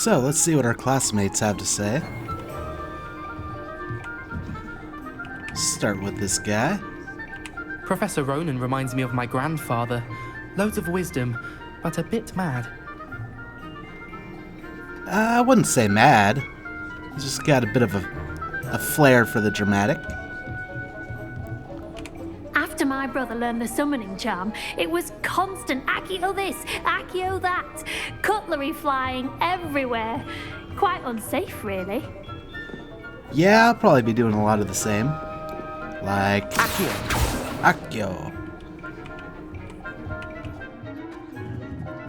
So, let's see what our classmates have to say. Start with this guy. Professor Ronan reminds me of my grandfather. Loads of wisdom, but a bit mad. I wouldn't say mad. He's just got a bit of a flair for the dramatic. After my brother learned the summoning charm, it was constant Accio this, Accio that, cutlery flying everywhere. Quite unsafe, really. Yeah, I'll probably be doing a lot of the same. Like... Accio. Accio.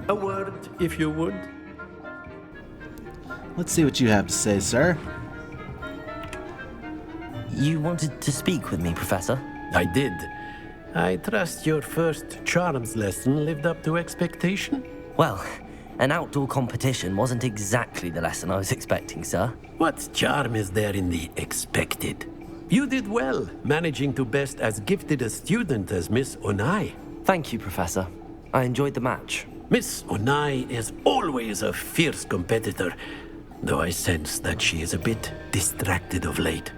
A word, if you would. Let's see what you have to say, sir. You wanted to speak with me, Professor? I did. I trust your first charms lesson lived up to expectation? Well, an outdoor competition wasn't exactly the lesson I was expecting, sir. What charm is there in the expected? You did well, managing to best as gifted a student as Miss Onai. Thank you, Professor. I enjoyed the match. Miss Onai is always a fierce competitor, though I sense that she is a bit distracted of late.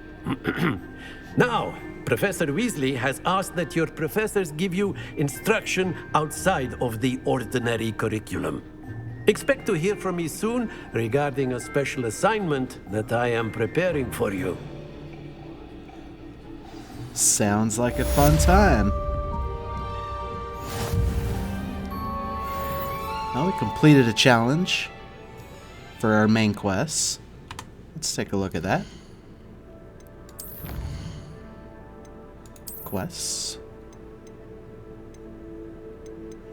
Now, Professor Weasley has asked that your professors give you instruction outside of the ordinary curriculum. Expect to hear from me soon regarding a special assignment that I am preparing for you. Sounds like a fun time. Well, we completed a challenge for our main quests. Let's take a look at that. Quests.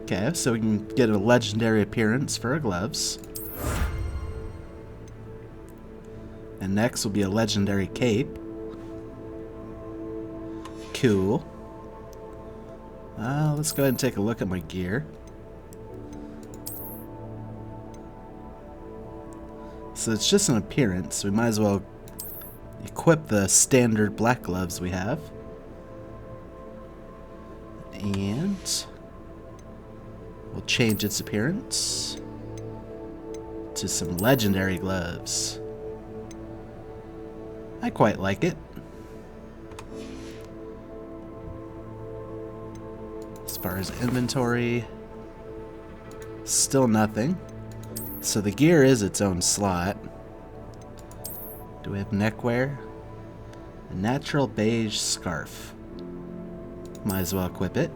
Okay, so we can get a legendary appearance for our gloves. And next will be a legendary cape. Cool. Let's go ahead and take a look at my gear. So it's just an appearance. We might as well equip the standard black gloves we have. And we'll change its appearance to some legendary gloves. I quite like it. As far as inventory, still nothing. So the gear is its own slot. Do we have neckwear? A natural beige scarf. Might as well equip it,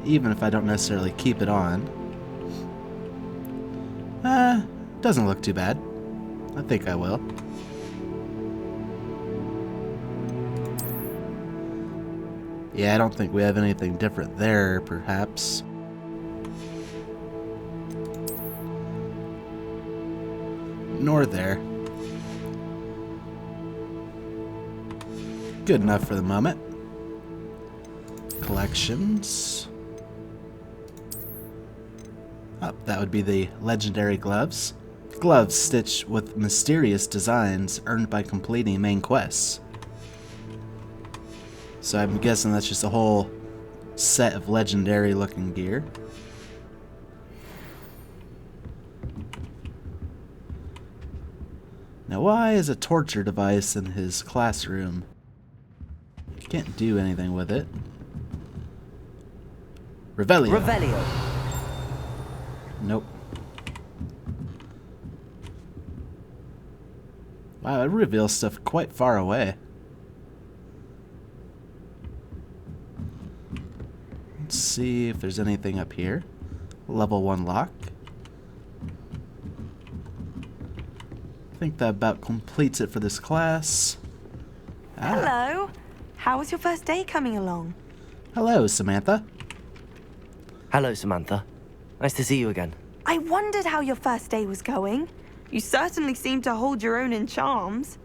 even if I don't necessarily keep it on. Doesn't look too bad. I think I will. Yeah, I don't think we have anything different there, perhaps. Nor there. Good enough for the moment. Collections. Oh, that would be the legendary gloves. Gloves stitched with mysterious designs earned by completing main quests. So I'm guessing that's just a whole set of legendary looking gear. Now why is a torture device in his classroom? Can't do anything with it. Revelio. Revelio. Nope. Wow, it reveals stuff quite far away. Let's see if there's anything up here. Level 1 lock. I think that about completes it for this class. Hello. How was your first day coming along? Hello, Samantha. Hello, Samantha. Nice to see you again. I wondered how your first day was going. You certainly seem to hold your own in charms.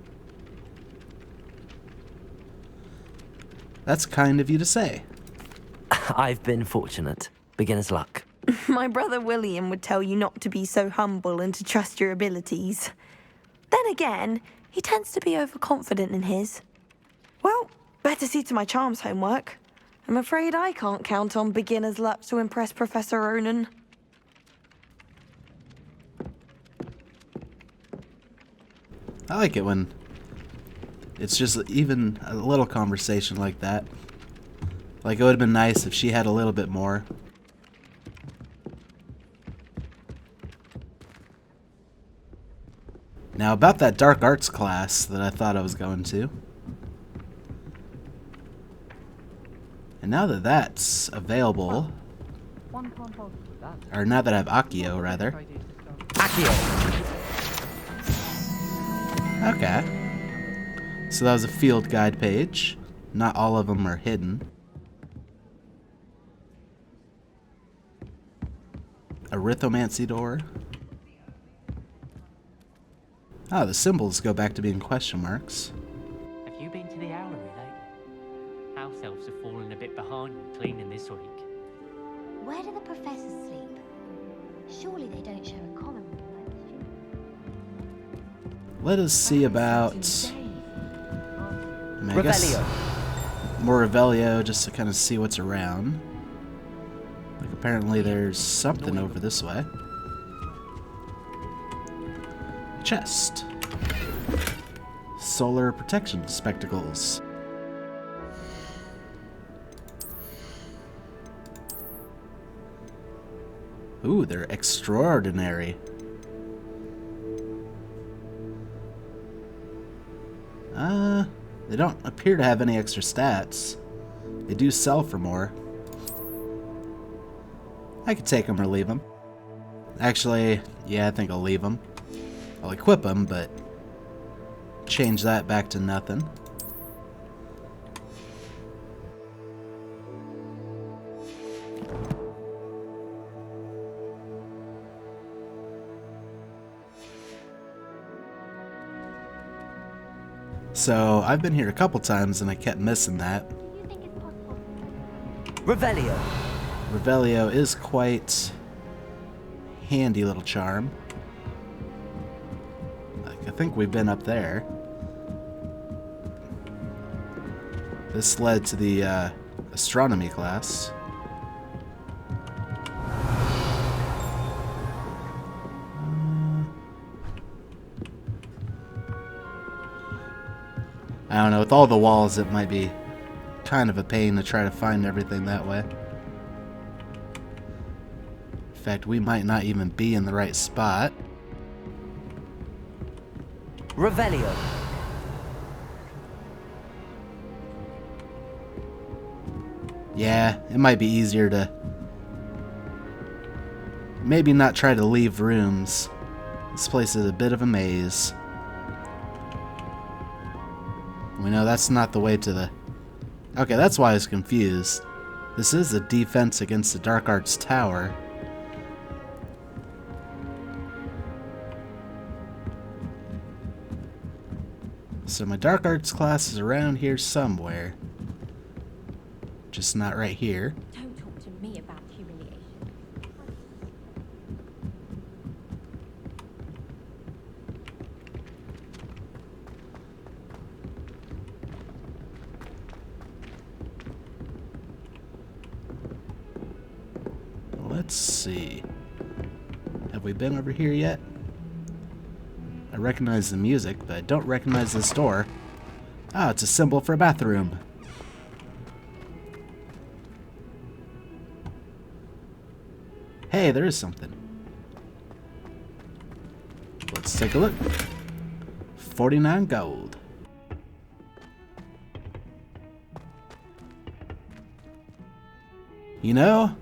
That's kind of you to say. I've been fortunate. Beginner's luck. My brother William would tell you not to be so humble and to trust your abilities. Then again, he tends to be overconfident in his. Well, better see to my charms homework. I'm afraid I can't count on beginner's luck to impress Professor Ronan. I like it when it's just even a little conversation like that. Like, it would have been nice if she had a little bit more. Now, about that dark arts class that I thought I was going to. And now that that's available, or now that I have Accio, rather. Accio! Okay. So that was a field guide page. Not all of them are hidden. Arithmomancy door. Oh, the symbols go back to being question marks. Have you been to the owlery lately? House elves have fallen a bit behind with cleaning this week. Where do the professors sleep? Surely they don't share a common room. Let us see about... I mean, I guess Revelio. more Revelio, just to kind of see what's around. Like, apparently there's something over this way. Chest. Solar protection spectacles. Ooh, they're extraordinary. They don't appear to have any extra stats. They do sell for more. I could take them or leave them. Actually, yeah, I think I'll leave them. I'll equip them, but change that back to nothing. So, I've been here a couple times and I kept missing that. Revelio. Revelio is quite handy little charm. Like, I think we've been up there. This led to the astronomy class. I don't know, with all the walls it might be kind of a pain to try to find everything that way. In fact, we might not even be in the right spot. Revelio. Yeah, it might be easier to maybe not try to leave rooms. This place is a bit of a maze. We know that's not the way to the... Okay, that's why I was confused. This is a defense against the Dark Arts Tower. So my Dark Arts class is around here somewhere. Just not right here. Don't talk to me about humiliation. Let's see. Have we been over here yet? I recognize the music, but I don't recognize this door. Ah, it's a symbol for a bathroom. Hey, there is something. Let's take a look. 49 gold. You know,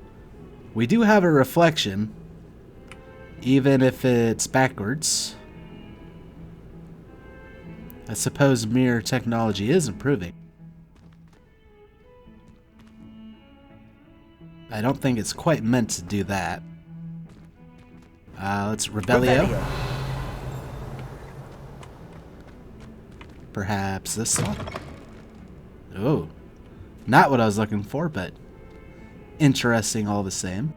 we do have a reflection, even if it's backwards. I suppose mirror technology is improving. I don't think it's quite meant to do that. Let's Revelio. Perhaps this one? Oh, not what I was looking for, but interesting all the same.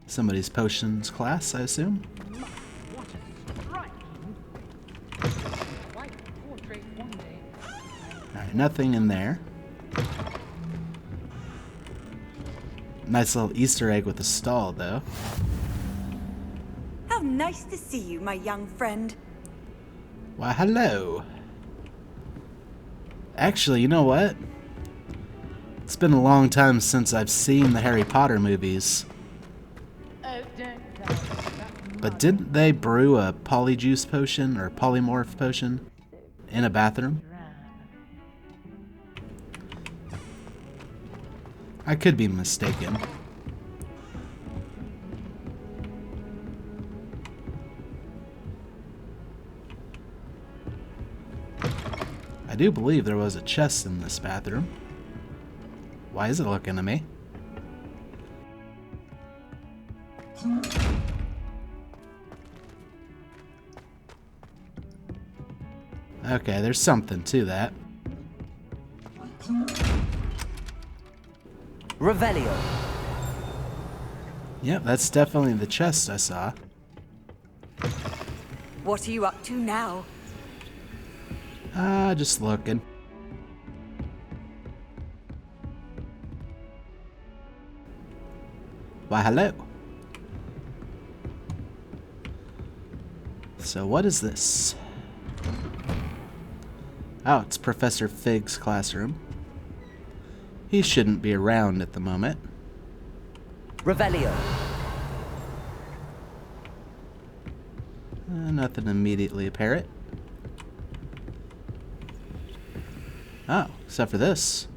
Somebody's potions class, I assume. Alright, nothing in there. Nice little Easter egg with a stall, though. How nice to see you, my young friend. Why, hello. Actually, you know what? It's been a long time since I've seen the Harry Potter movies. But didn't they brew a polyjuice potion or polymorph potion in a bathroom? I could be mistaken. I do believe there was a chest in this bathroom. Why is it looking at me? Okay, there's something to that. Revelio. Yep, that's definitely the chest I saw. What are you up to now? Just looking. Why, hello. So what is this? Oh, it's Professor Fig's classroom. He shouldn't be around at the moment. Revelio. Nothing immediately apparent. Oh, except for this.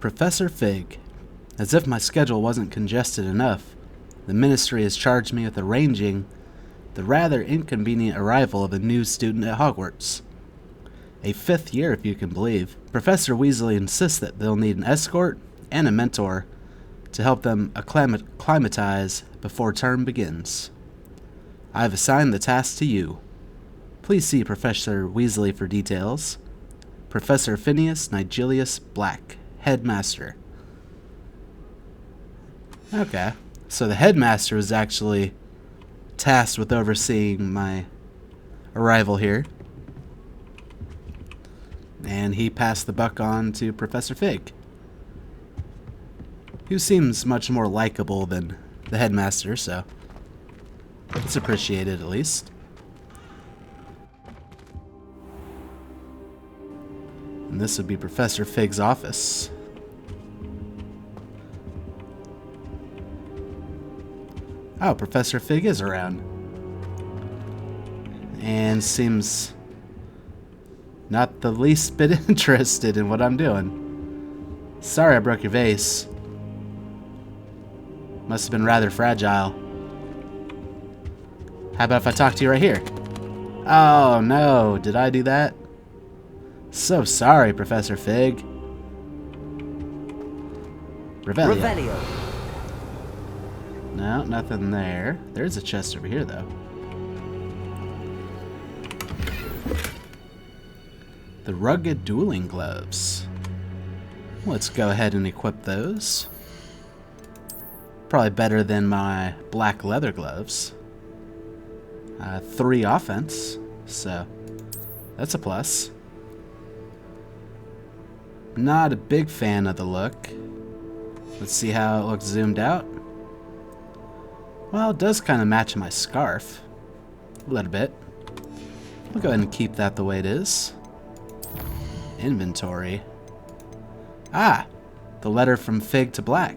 Professor Fig. As if my schedule wasn't congested enough, the Ministry has charged me with arranging the rather inconvenient arrival of a new student at Hogwarts. A 5th year, if you can believe. Professor Weasley insists that they'll need an escort and a mentor to help them acclimatize before term begins. I have assigned the task to you. Please see Professor Weasley for details. Professor Phineas Nigelius Black, Headmaster. Okay, so the headmaster was actually tasked with overseeing my arrival here. And he passed the buck on to Professor Fig, who seems much more likable than the headmaster, so it's appreciated at least. And this would be Professor Fig's office. Oh, Professor Fig is around. And seems not the least bit interested in what I'm doing. Sorry I broke your vase. Must have been rather fragile. How about if I talk to you right here? Oh no, did I do that? So sorry, Professor Fig. Revelio. Revelio. No, nothing there. There's a chest over here, though. The rugged dueling gloves. Let's go ahead and equip those. Probably better than my black leather gloves. 3 offense, so that's a plus. Not a big fan of the look. Let's see how it looks zoomed out. Well, it does kind of match my scarf. A little bit. We'll go ahead and keep that the way it is. Inventory. Ah! The letter from Fig to Black.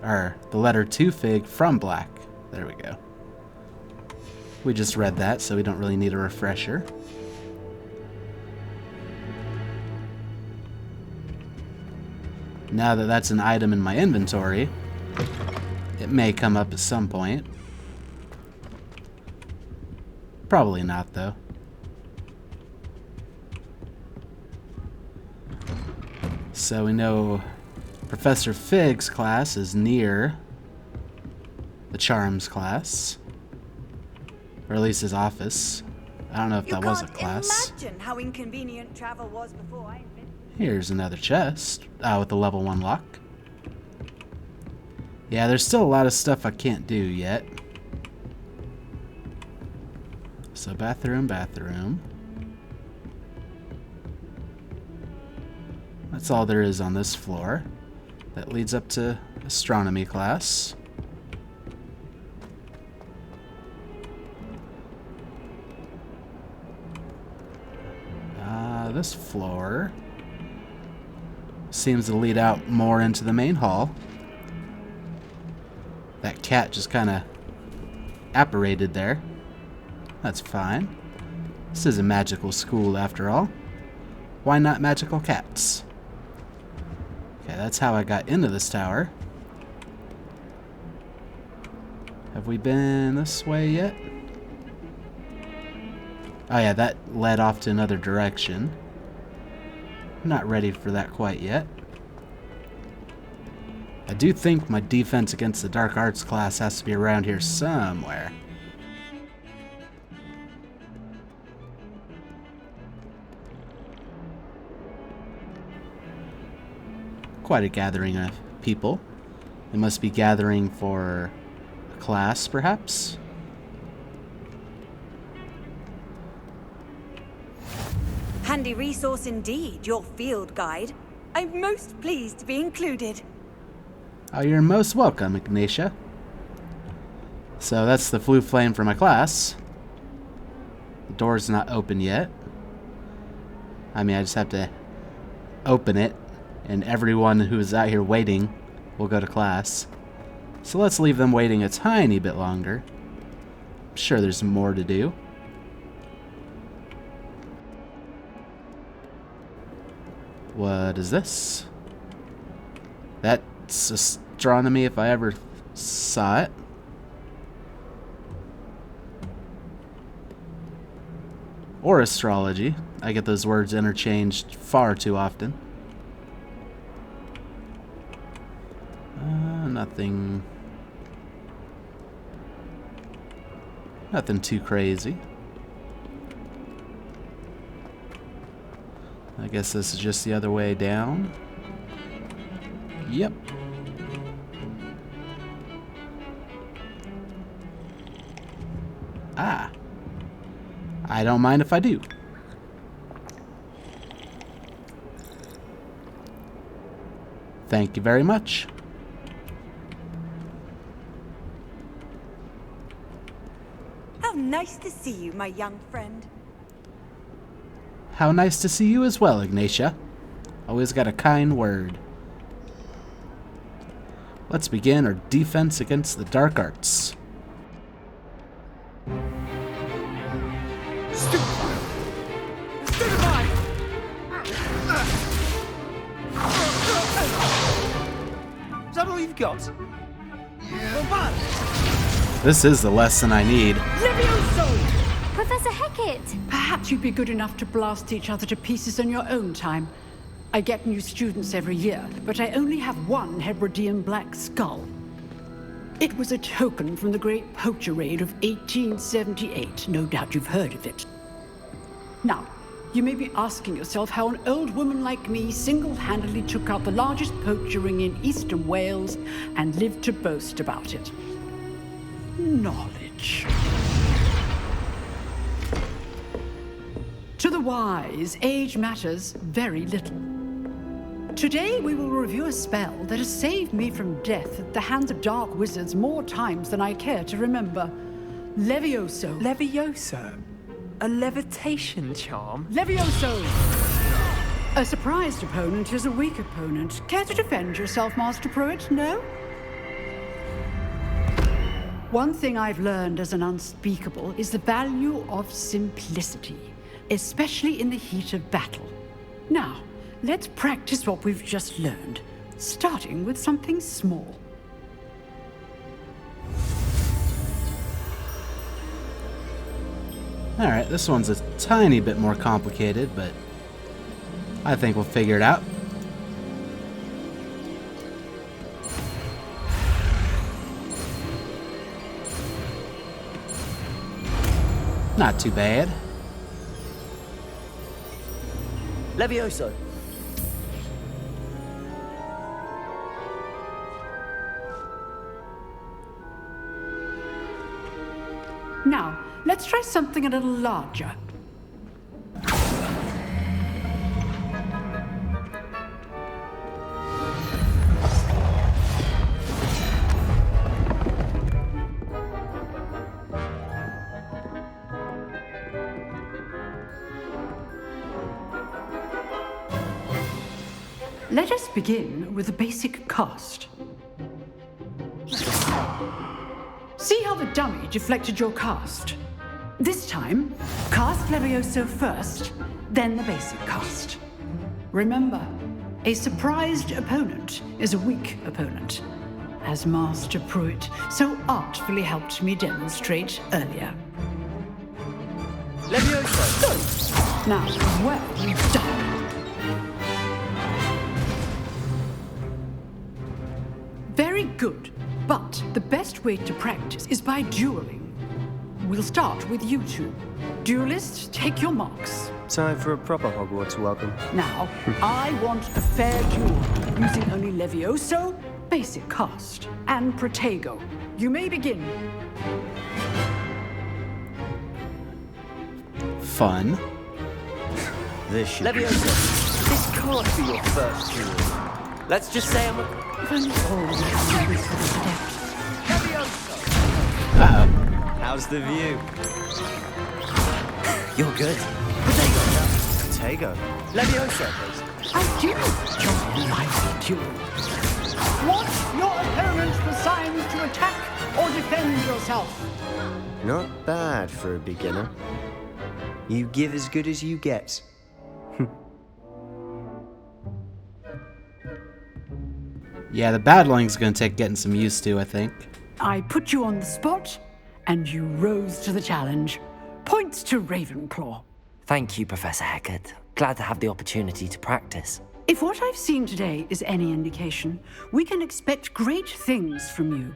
Or, the letter to Fig from Black. There we go. We just read that, so we don't really need a refresher. Now that that's an item in my inventory, it may come up at some point. Probably not, though. So we know Professor Fig's class is near the Charms class. Or at least his office. I don't know if that was a class. Imagine how inconvenient travel was before I invented. Here's another chest. With a level 1 lock. Yeah, there's still a lot of stuff I can't do yet. So bathroom, bathroom. That's all there is on this floor. That leads up to astronomy class. this floor seems to lead out more into the main hall. That cat just kind of apparated there. That's fine. This is a magical school after all. Why not magical cats? Okay, that's how I got into this tower. Have we been this way yet? Oh yeah, that led off to another direction. Not ready for that quite yet. I do think my defense against the dark arts class has to be around here somewhere. Quite a gathering of people. They must be gathering for a class, perhaps? Handy resource indeed, your field guide. I'm most pleased to be included. Oh, you're most welcome, Ignatia. So that's the flue flame for my class. The door's not open yet. I mean, I just have to open it, and everyone who's out here waiting will go to class. So let's leave them waiting a tiny bit longer. I'm sure there's more to do. What is this? That's astronomy if I ever saw it. Or astrology. I get those words interchanged far too often. Nothing too crazy. I guess this is just the other way down. Yep. Ah. I don't mind if I do. Thank you very much. How nice to see you, my young friend. How nice to see you as well, Ignatia. Always got a kind word. Let's begin our defense against the dark arts. Is that all you've got? This is the lesson I need. Professor Hecat! Perhaps you'd be good enough to blast each other to pieces on your own time. I get new students every year, but I only have one Hebridean black skull. It was a token from the Great Poacher Raid of 1878. No doubt you've heard of it. Now, you may be asking yourself how an old woman like me single-handedly took out the largest poacher ring in eastern Wales and lived to boast about it. Knowledge. To the wise, age matters very little. Today we will review a spell that has saved me from death at the hands of dark wizards more times than I care to remember. Levioso. Levioso? A levitation charm? Levioso! A surprised opponent is a weak opponent. Care to defend yourself, Master Pruitt? No? One thing I've learned as an unspeakable is the value of simplicity, especially in the heat of battle. Now, let's practice what we've just learned, starting with something small. Alright, this one's a tiny bit more complicated, but I think we'll figure it out. Not too bad. Levioso. Now, let's try something a little larger. Let us begin with the basic cast. See how the dummy deflected your cast? This time, cast Levioso first, then the basic cast. Remember, a surprised opponent is a weak opponent, as Master Pruitt so artfully helped me demonstrate earlier. Levioso! Now, well done. Very good, but the best way to practice is by dueling. We'll start with you two. Duelists, take your marks. Time for a proper Hogwarts welcome. Now, I want a fair duel, using only Levioso, basic cast, and Protego. You may begin. Fun. This should Levioso, this can't be your first duel. Let's just say I'm a... Uh-oh. How's the view? You're good. Protego. Levioso, please. I do join my duel. Want your opponent the signs to attack or defend yourself? Not bad for a beginner. You give as good as you get. Yeah, the battling's gonna take getting some used to, I think. I put you on the spot, and you rose to the challenge. Points to Ravenclaw. Thank you, Professor Hecat. Glad to have the opportunity to practice. If what I've seen today is any indication, we can expect great things from you.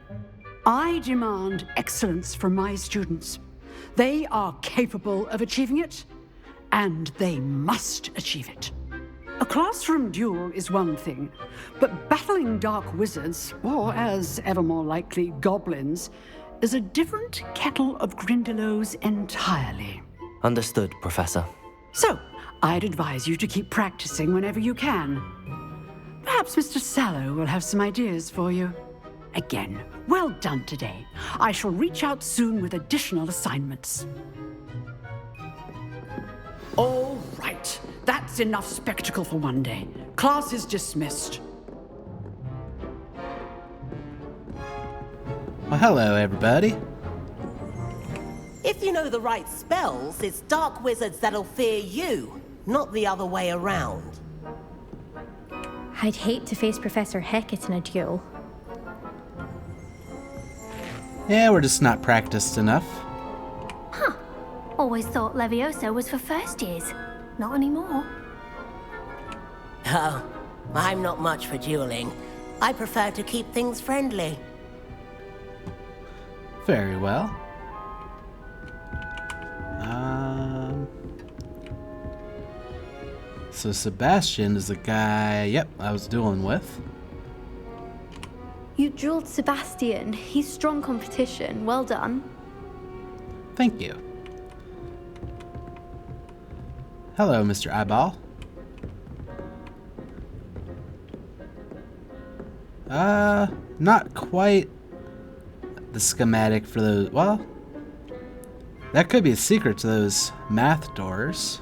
I demand excellence from my students. They are capable of achieving it, and they must achieve it. A classroom duel is one thing, but battling dark wizards, or as ever more likely, goblins, is a different kettle of Grindylows entirely. Understood, Professor. So, I'd advise you to keep practicing whenever you can. Perhaps Mr. Sallow will have some ideas for you. Again, well done today. I shall reach out soon with additional assignments. All right. That's enough spectacle for one day. Class is dismissed. Well, hello, everybody. If you know the right spells, it's dark wizards that'll fear you, not the other way around. I'd hate to face Professor Hecat in a duel. Yeah, we're just not practiced enough. Huh. Always thought Levioso was for first years. Not anymore. Oh, I'm not much for dueling. I prefer to keep things friendly. Very well. So Sebastian is the guy, yep, I was dueling with. You dueled Sebastian. He's strong competition. Well done. Thank you. Hello, Mr. Eyeball. Not quite the schematic for those, well, that could be a secret to those math doors.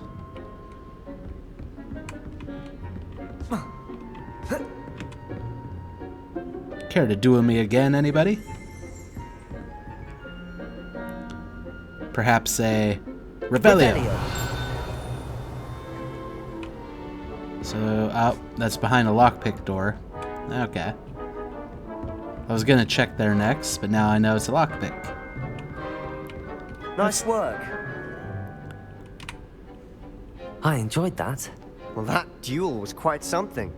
Care to duel me again, anybody? Perhaps a Revelio. So, oh, that's behind a lockpick door. Okay. I was gonna check there next, but now I know it's a lockpick. Nice work. I enjoyed that. Well, that duel was quite something.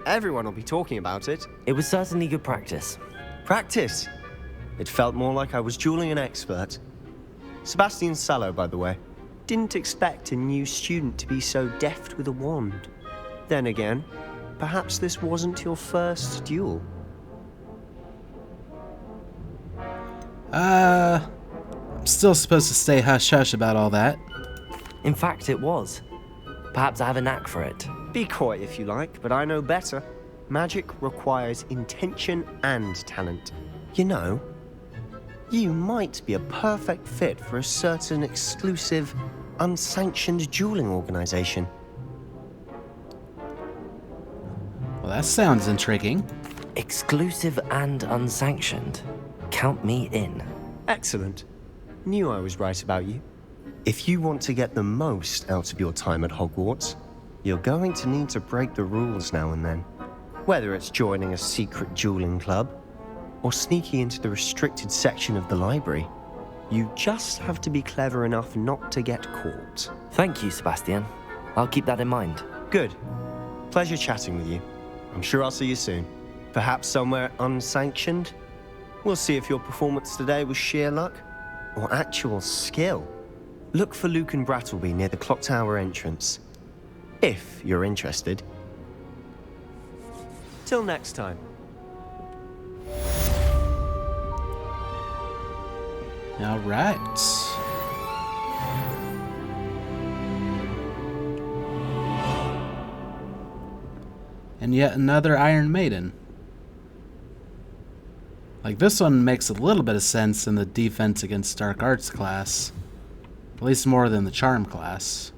Everyone will be talking about it. It was certainly good practice. Practice? It felt more like I was dueling an expert. Sebastian Sallow, by the way. Didn't expect a new student to be so deft with a wand. Then again, perhaps this wasn't your first duel. I'm still supposed to stay hush-hush about all that. In fact, it was. Perhaps I have a knack for it. Be coy if you like, but I know better. Magic requires intention and talent. You know, you might be a perfect fit for a certain exclusive, unsanctioned dueling organization. Well, that sounds intriguing. Exclusive and unsanctioned. Count me in. Excellent. Knew I was right about you. If you want to get the most out of your time at Hogwarts, you're going to need to break the rules now and then. Whether it's joining a secret dueling club, or sneaking into the restricted section of the library, you just have to be clever enough not to get caught. Thank you, Sebastian. I'll keep that in mind. Good. Pleasure chatting with you. I'm sure I'll see you soon. Perhaps somewhere unsanctioned? We'll see if your performance today was sheer luck or actual skill. Look for Luke and Brattleby near the clock tower entrance, if you're interested. Till next time. All right. And yet another Iron Maiden. Like, this one makes a little bit of sense in the defense against dark arts class. At least more than the charm class.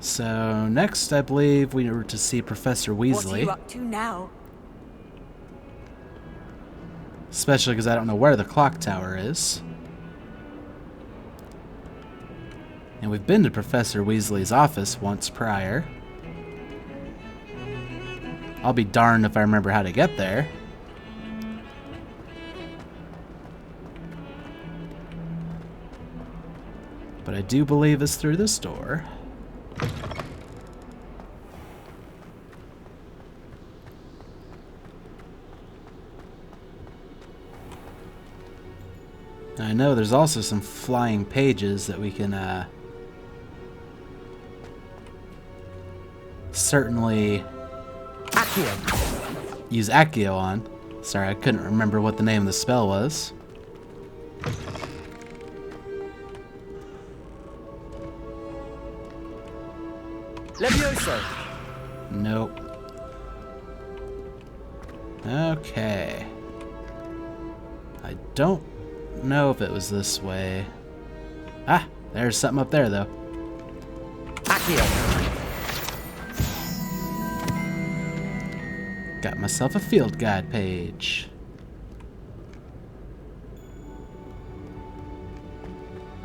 So, next I believe we were to see Professor Weasley. What are you up to now? Especially because I don't know where the clock tower is. And we've been to Professor Weasley's office once prior. I'll be darned if I remember how to get there. But I do believe it's through this door. I know there's also some flying pages that we can certainly use Accio on. Sorry, I couldn't remember what the name of the spell was. Levioso! Nope. Okay. I don't know if it was this way. Ah, there's something up there, though. Accio! Got myself a field guide page.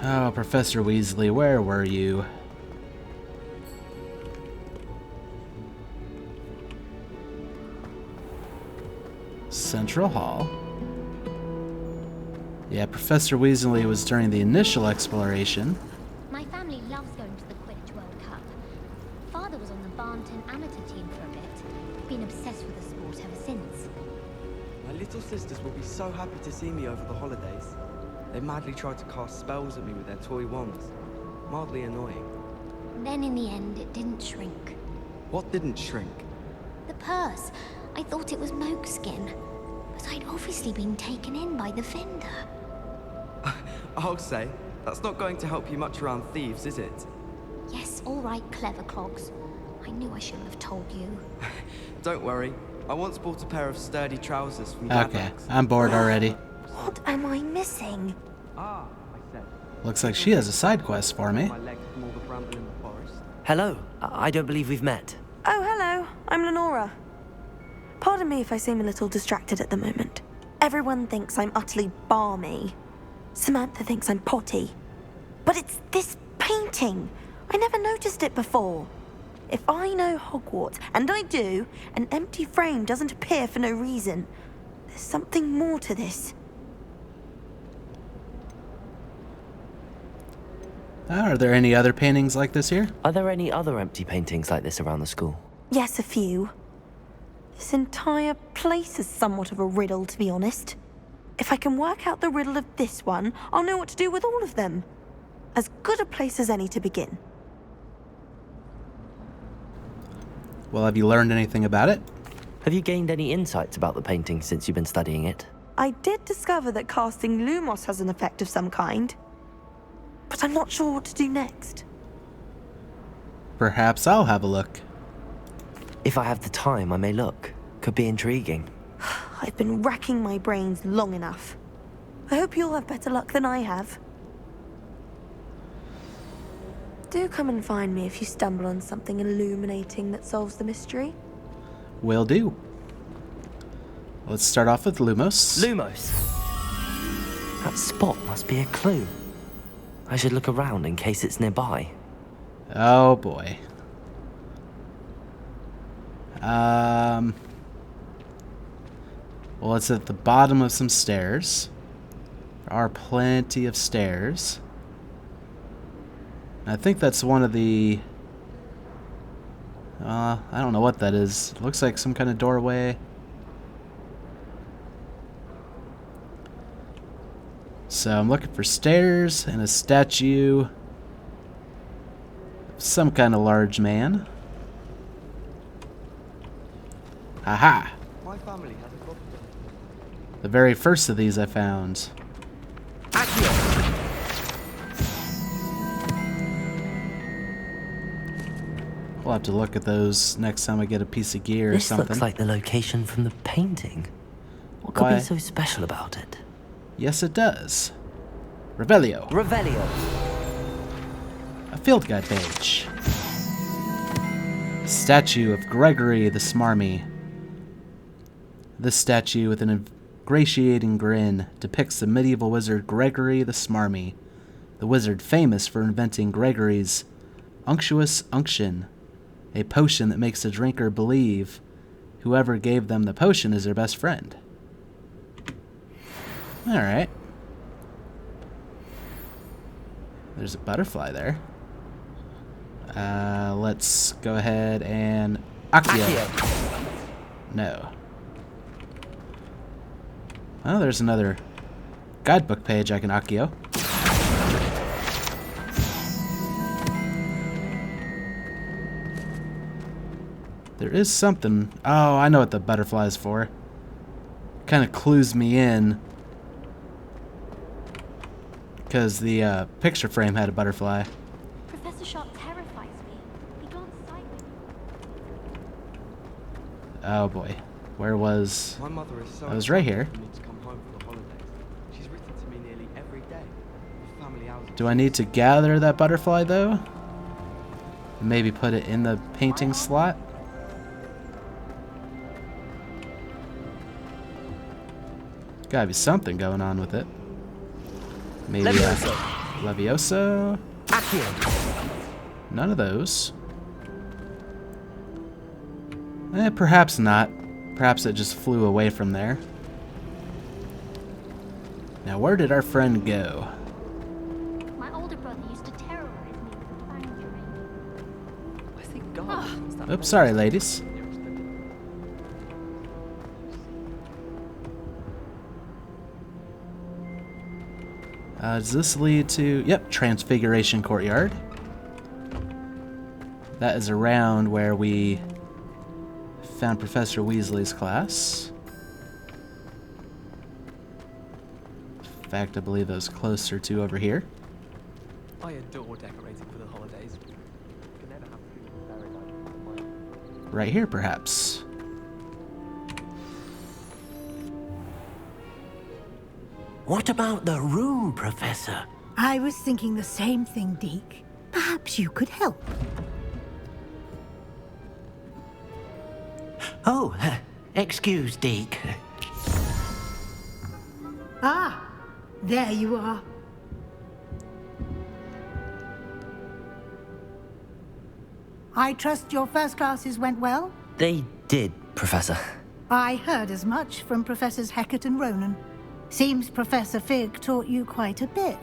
Oh, Professor Weasley, where were you? Central Hall. Yeah, Professor Weasley was during the initial exploration. My family loves going to the Quidditch World Cup. Father was on the Barnton amateur team for a bit. Been obsessed with the sport ever since. My little sisters will be so happy to see me over the holidays. They madly tried to cast spells at me with their toy wands. Mildly annoying. Then in the end, it didn't shrink. What didn't shrink? The purse. I thought it was Moakskin. But I'd obviously been taken in by the vendor. I'll say, that's not going to help you much around thieves, is it? Yes, all right, clever clogs. I knew I shouldn't have told you. Don't worry. I once bought a pair of sturdy trousers from Okay, I'm bored already. What am I missing? Ah, I said. Looks like she has a side quest for me. My legs from all the bramble in the forest. Hello. I don't believe we've met. Oh, hello. I'm Lenora. Pardon me if I seem a little distracted at the moment. Everyone thinks I'm utterly balmy. Samantha thinks I'm potty. But it's this painting. I never noticed it before. If I know Hogwarts, and I do, an empty frame doesn't appear for no reason. There's something more to this. Are there any other paintings like this here? Are there any other empty paintings like this around the school? Yes, a few. This entire place is somewhat of a riddle, to be honest. If I can work out the riddle of this one, I'll know what to do with all of them. As good a place as any to begin. Well, have you learned anything about it? Have you gained any insights about the painting since you've been studying it? I did discover that casting Lumos has an effect of some kind. But I'm not sure what to do next. Perhaps I'll have a look. If I have the time, I may look. Could be intriguing. I've been racking my brains long enough. I hope you'll have better luck than I have. Do come and find me if you stumble on something illuminating that solves the mystery. Will do. Let's start off with Lumos. Lumos. That spot must be a clue. I should look around in case it's nearby. Oh boy. Well, it's at the bottom of some stairs. There are plenty of stairs. I think that's one of the... I don't know what that is. It looks like some kind of doorway. So I'm looking for stairs and a statue of some kind of large man. Aha! My family has a book. The very first of these I found. We'll have to look at those next time I get a piece of gear or something. This looks like the location from the painting. What could be so special about it? Yes, it does. Revelio. Revelio. A field guide page. Statue of Gregory the Smarmy. This statue, with an ingratiating grin, depicts the medieval wizard Gregory the Smarmy, the wizard famous for inventing Gregory's unctuous unction, a potion that makes the drinker believe whoever gave them the potion is their best friend. Alright. There's a butterfly there. Let's go ahead and... Accio. No. Oh, there's another guidebook page I can Accio. There is something... Oh, I know what the butterfly is for. Kind of clues me in. Because the picture frame had a butterfly. Professor Sharp terrifies me. He glanced sideways. Oh boy. Where was... My mother is so I was right here. excited for me to come home for the holidays. She's written to me nearly every day. The family hours. Do I need to gather that butterfly though? Maybe put it in the painting slot? Gotta be something going on with it. Maybe Levioso. None of those. Perhaps not. Perhaps it just flew away from there. Now, where did our friend go? My older brother used to terrorize me with the fang ring. I think God. Oops, sorry, ladies. Does this lead to... Yep, Transfiguration Courtyard. That is around where we found Professor Weasley's class. In fact, I believe that was closer to over here. I adore decorating for the holidays. Can never have to be very nice. Right here, perhaps. What about the room, Professor? I was thinking the same thing, Deke. Perhaps you could help. Oh, excuse, Deke. Ah, there you are. I trust your first classes went well? They did, Professor. I heard as much from Professors Hecat and Ronan. Seems Professor Fig taught you quite a bit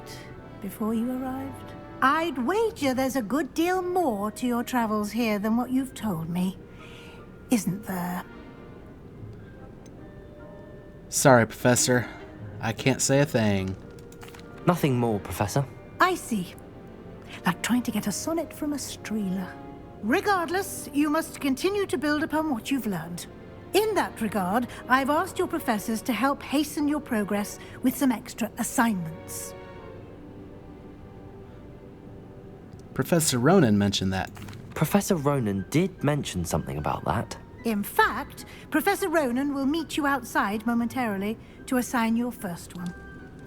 before you arrived. I'd wager there's a good deal more to your travels here than what you've told me. Isn't there? Sorry, Professor. I can't say a thing. Nothing more, Professor. I see. Like trying to get a sonnet from a streeler. Regardless, you must continue to build upon what you've learned. In that regard, I've asked your professors to help hasten your progress with some extra assignments. Professor Ronan mentioned that. Professor Ronan did mention something about that. In fact, Professor Ronan will meet you outside momentarily to assign your first one.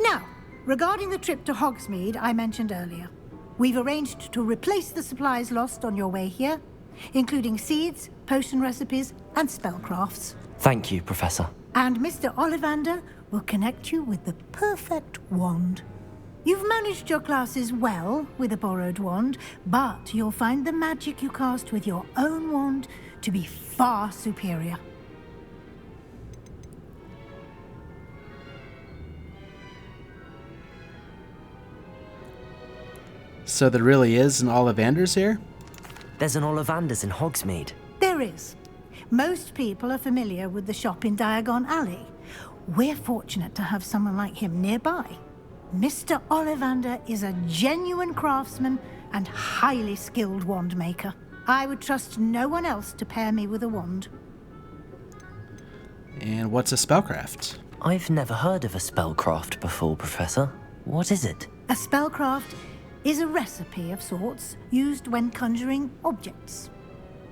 Now, regarding the trip to Hogsmeade I mentioned earlier. We've arranged to replace the supplies lost on your way here, including seeds, potion recipes, and spellcrafts. Thank you, Professor. And Mr. Ollivander will connect you with the perfect wand. You've managed your classes well with a borrowed wand, but you'll find the magic you cast with your own wand to be far superior. So there really is an Ollivanders here? There's an Ollivanders in Hogsmeade. There is. Most people are familiar with the shop in Diagon Alley. We're fortunate to have someone like him nearby. Mr. Ollivander is a genuine craftsman and highly skilled wand maker. I would trust no one else to pair me with a wand. And what's a spellcraft? I've never heard of a spellcraft before, Professor. What is it? A spellcraft is a recipe of sorts used when conjuring objects.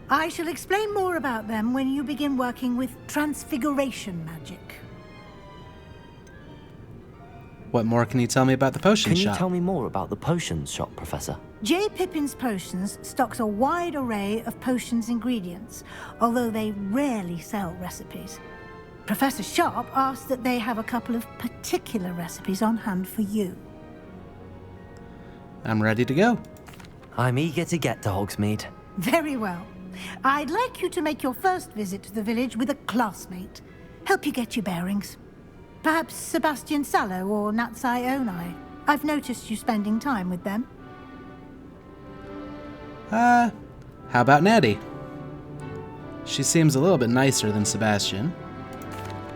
I shall explain more about them when you begin working with transfiguration magic. What more can you tell me about the potion shop? Can you tell me more about the potions shop, Professor? J. Pippin's Potions stocks a wide array of potions ingredients, although they rarely sell recipes. Professor Sharp asked that they have a couple of particular recipes on hand for you. I'm ready to go. I'm eager to get to Hogsmeade. Very well. I'd like you to make your first visit to the village with a classmate. Help you get your bearings. Perhaps Sebastian Sallow or Natsai Onai. I've noticed you spending time with them. How about Natty? She seems a little bit nicer than Sebastian.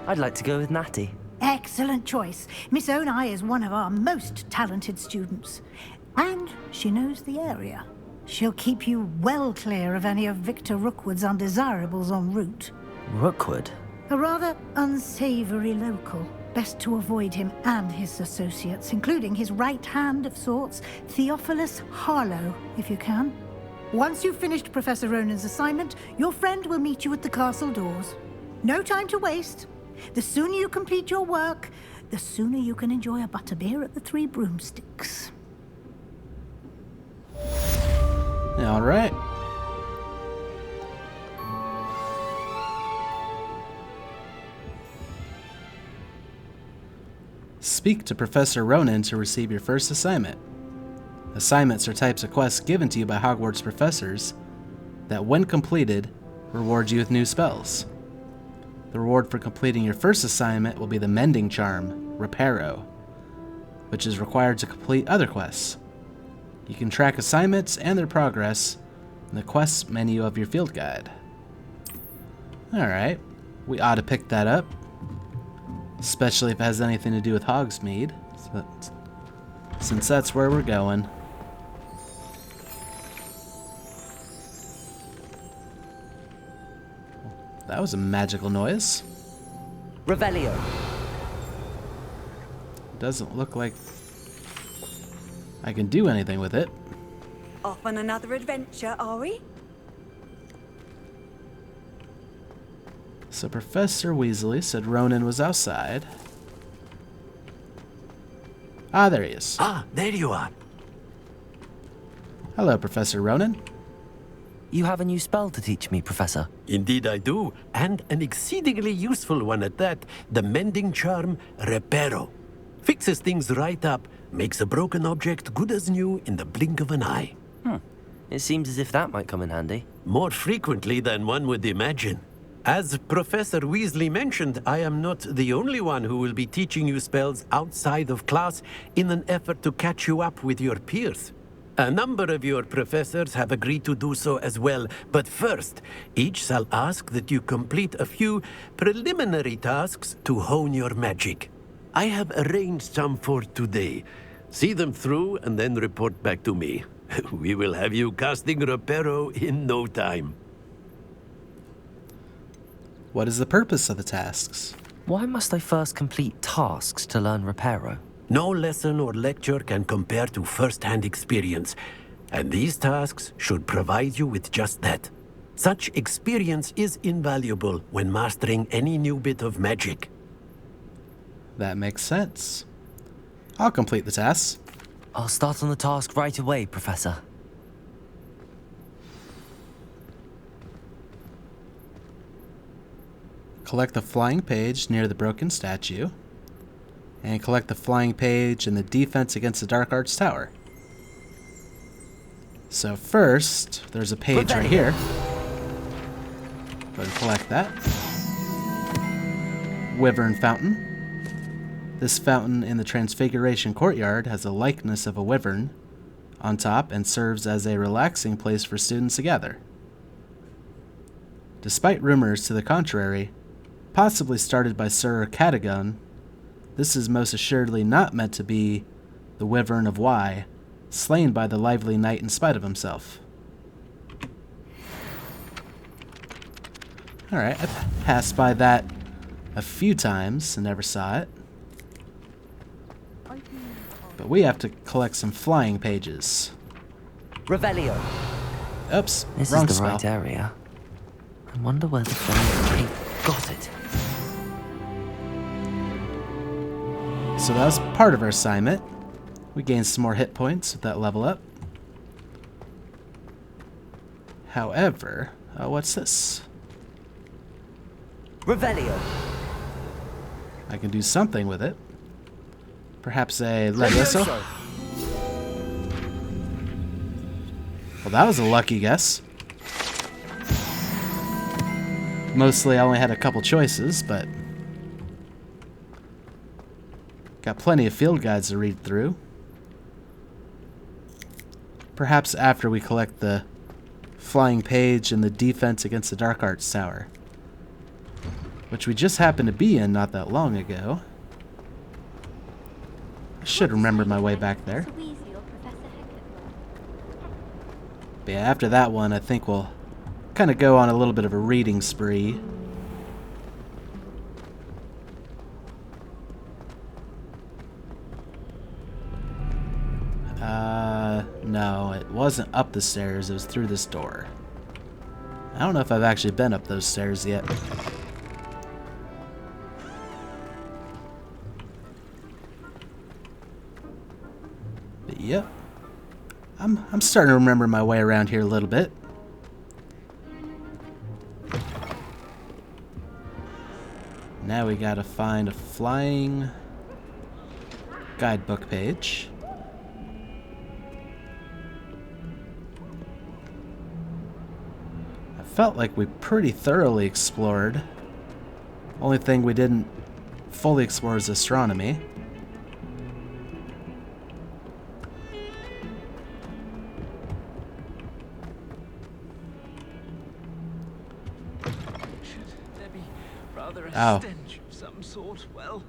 I'd like to go with Natty. Excellent choice. Miss Onai is one of our most talented students. And she knows the area. She'll keep you well clear of any of Victor Rookwood's undesirables en route. Rookwood? A rather unsavory local. Best to avoid him and his associates, including his right hand of sorts, Theophilus Harlow, if you can. Once you've finished Professor Ronan's assignment, your friend will meet you at the castle doors. No time to waste. The sooner you complete your work, the sooner you can enjoy a butterbeer at the Three Broomsticks. All right. Speak to Professor Ronan to receive your first assignment. Assignments are types of quests given to you by Hogwarts professors that, when completed, reward you with new spells. The reward for completing your first assignment will be the Mending Charm, Reparo, which is required to complete other quests. You can track assignments and their progress in the quests menu of your field guide. Alright, we ought to pick that up, especially if it has anything to do with Hogsmeade, since that's where we're going. That was a magical noise. Revelio. Doesn't look like I can do anything with it. Off on another adventure, are we? So Professor Weasley said Ronan was outside. Ah, there he is. Ah, there you are. Hello, Professor Ronan. You have a new spell to teach me, Professor. Indeed I do, and an exceedingly useful one at that. The Mending Charm, Reparo. Fixes things right up, makes a broken object good as new in the blink of an eye. It seems as if that might come in handy. More frequently than one would imagine. As Professor Weasley mentioned, I am not the only one who will be teaching you spells outside of class in an effort to catch you up with your peers. A number of your professors have agreed to do so as well, but first, each shall ask that you complete a few preliminary tasks to hone your magic. I have arranged some for today. See them through and then report back to me. We will have you casting Reparo in no time. What is the purpose of the tasks? Why must I first complete tasks to learn Reparo? No lesson or lecture can compare to first-hand experience, and these tasks should provide you with just that. Such experience is invaluable when mastering any new bit of magic. That makes sense. I'll complete the tasks. I'll start on the task right away, Professor. Collect the flying page near the broken statue. And collect the flying page in the defense against the Dark Arts Tower. So first, there's a page right here. Go ahead and collect that. Wyvern Fountain. This fountain in the Transfiguration Courtyard has a likeness of a wyvern on top and serves as a relaxing place for students to gather. Despite rumors to the contrary, possibly started by Sir Cadogan, this is most assuredly not meant to be the Wyvern of Wye, slain by the lively knight in spite of himself. Alright, I passed by that a few times and never saw it. But we have to collect some flying pages. Revelio. Oops, This wrong is the spell. right area. I wonder where the flying page got it. So that was part of our assignment. We gained some more hit points with that level up. However, what's this? Revelio. I can do something with it. Perhaps a Levioso? Well, that was a lucky guess. Mostly I only had a couple choices, but got plenty of field guides to read through. Perhaps after we collect the flying page and the defense against the Dark Arts Tower, which we just happened to be in not that long ago. I should remember my way back there. But yeah, after that one, I think we'll kind of go on a little bit of a reading spree. No, it wasn't up the stairs, it was through this door. I don't know if I've actually been up those stairs yet. But yep. I'm starting to remember my way around here a little bit. Now we gotta find a flying guidebook page. I felt like we pretty thoroughly explored. Only thing we didn't fully explore is astronomy. A stench of some sort. Well,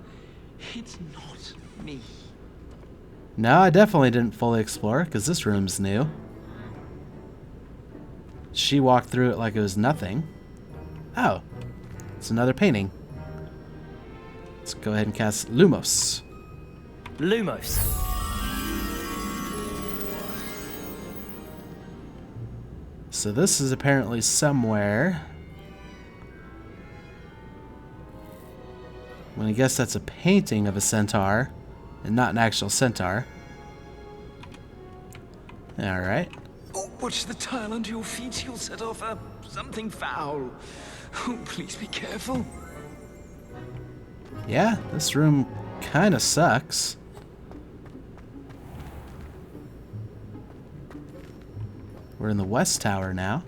it's not me. No, I definitely didn't fully explore, because this room's new. She walked through it like it was nothing. Oh, it's another painting. Let's go ahead and cast Lumos. Lumos. So this is apparently somewhere. I'm gonna guess that's a painting of a centaur, and not an actual centaur. Alright. Oh, watch the tile under your feet. You'll set off something foul. Oh, please be careful. Yeah, this room kinda sucks. We're in the West Tower now.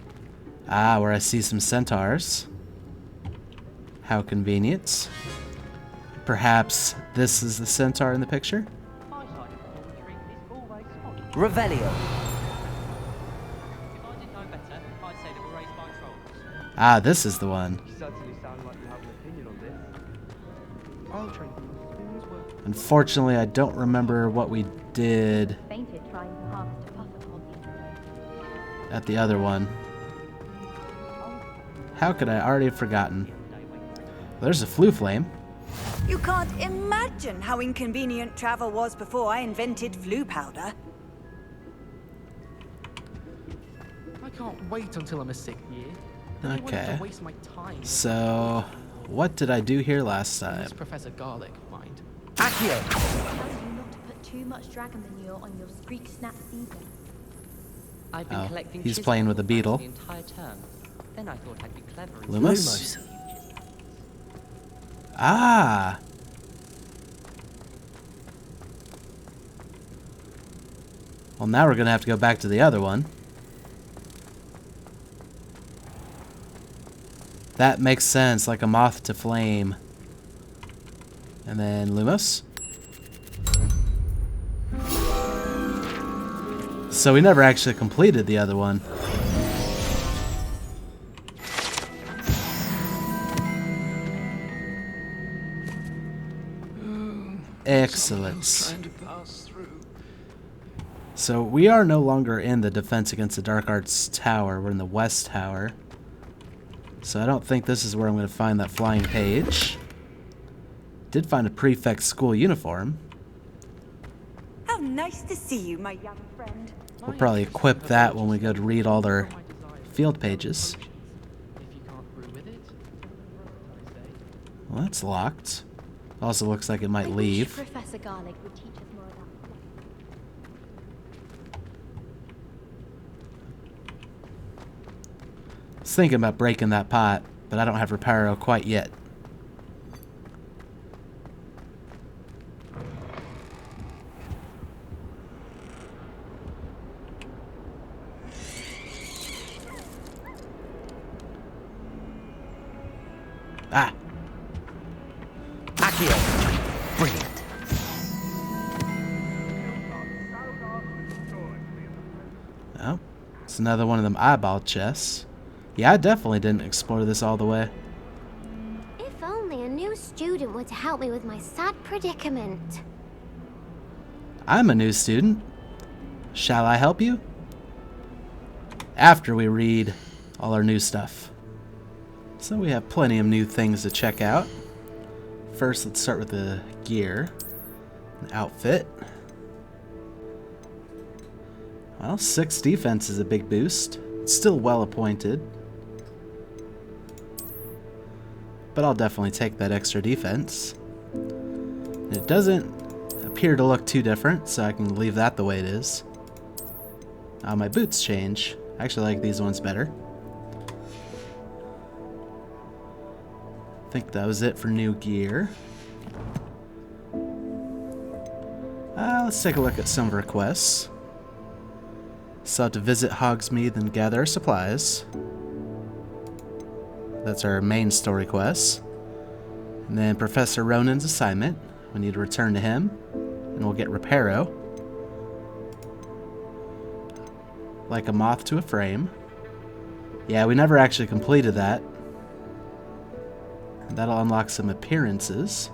Ah, where I see some centaurs. How convenient. Perhaps this is the centaur in the picture? Revelio. Ah, this is the one. You certainly sound like you have an opinion on this. I'll train you as well. Unfortunately, I don't remember what we did at the other one. How could I already have forgotten? There's a flue flame. You can't imagine how inconvenient travel was before I invented flu powder. I can't wait until I'm a sick year. Then I won't have Okay. to waste my time. So, what did I do here last time? Professor Garlic, mind. Accio. too much dragon manure on your streak snap season. I've been collecting he's chisel playing with a beetle. the entire term. Then I thought I'd be clever and Lumos? Ah! Well, now we're gonna have to go back to the other one. That makes sense, like a moth to flame. And then Lumos. So we never actually completed the other one. Excellent. So we are no longer in the Defense Against the Dark Arts Tower. We're in the West Tower. So I don't think this is where I'm going to find that flying page. Did find a prefect school uniform. How nice to see you, my young friend. We'll probably equip that when we go to read all their field pages. Well, that's locked. Also looks like it might leave. Professor Garlic would teach us more about I was thinking about breaking that pot, but I don't have Reparo quite yet. Ah! Accio! Brilliant. Oh, it's another one of them eyeball chests. Yeah, I definitely didn't explore this all the way. If only a new student were to help me with my sad predicament. I'm a new student. Shall I help you? After we read all our new stuff. So we have plenty of new things to check out. First, let's start with the gear. An outfit. Well, 6 defense is a big boost. It's still well appointed. But I'll definitely take that extra defense. It doesn't appear to look too different, so I can leave that the way it is. My boots change. I actually like these ones better. I think that was it for new gear. Let's take a look at some requests. So have to visit Hogsmeade and gather our supplies. That's our main story quest. And then Professor Ronan's assignment. We need to return to him. And we'll get Reparo. Like a moth to a frame. Yeah, we never actually completed that. That'll unlock some appearances.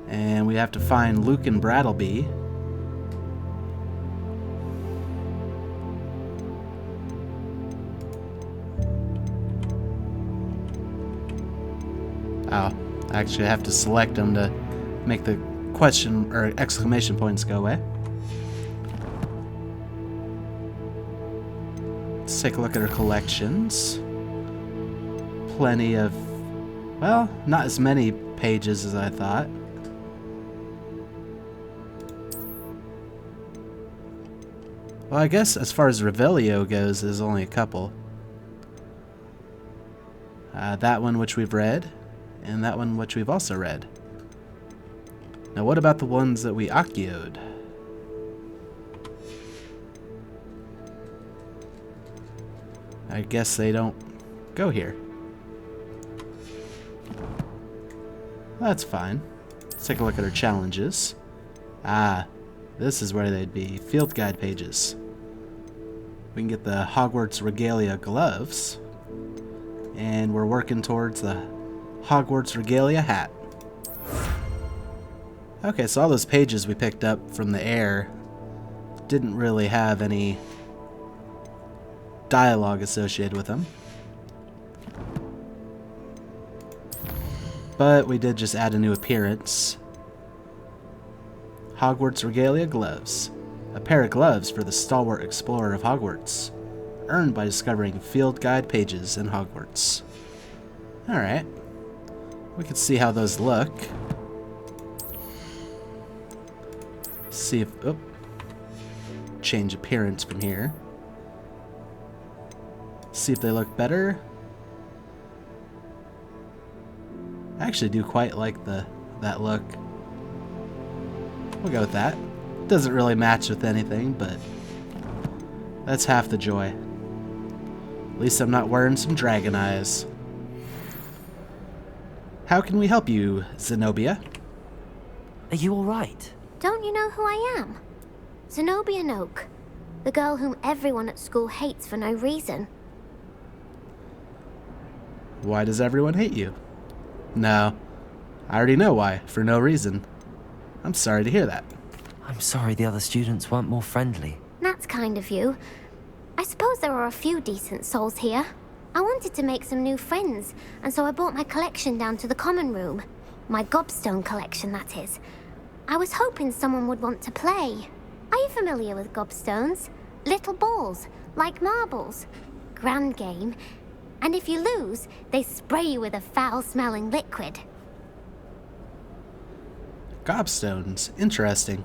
And we have to find Luke and Brattleby. Oh, I actually have to select them to make the question or exclamation points go away. Let's take a look at our collections. Plenty of, well, not as many pages as I thought. Well, I guess as far as Revelio goes, there's only a couple. That one which we've read, and that one which we've also read. Now what about the ones that we Accio'd? I guess they don't go here. That's fine. Let's take a look at our challenges. Ah, this is where they'd be. Field guide pages. We can get the Hogwarts Regalia gloves. And we're working towards the Hogwarts Regalia hat. Okay, so all those pages we picked up from the air didn't really have any dialogue associated with them. But we did just add a new appearance. Hogwarts Regalia gloves. A pair of gloves for the stalwart explorer of Hogwarts. Earned by discovering field guide pages in Hogwarts. Alright. We can see how those look. see if... Oh. Change appearance from here. See if they look better. I actually do quite like that look. We'll go with that. Doesn't really match with anything, but that's half the joy. At least I'm not wearing some dragon eyes. How can we help you, Zenobia? Are you alright? Don't you know who I am? Zenobia Noak, the girl whom everyone at school hates for no reason. Why does everyone hate you? No, I already know why, for no reason. I'm sorry to hear that. I'm sorry the other students weren't more friendly. That's kind of you. I suppose there are a few decent souls here. I wanted to make some new friends, and so I brought my collection down to the common room. My gobstone collection, that is. I was hoping someone would want to play. Are you familiar with gobstones? Little balls, like marbles. Grand game. And if you lose, they spray you with a foul-smelling liquid. Gobstones. Interesting.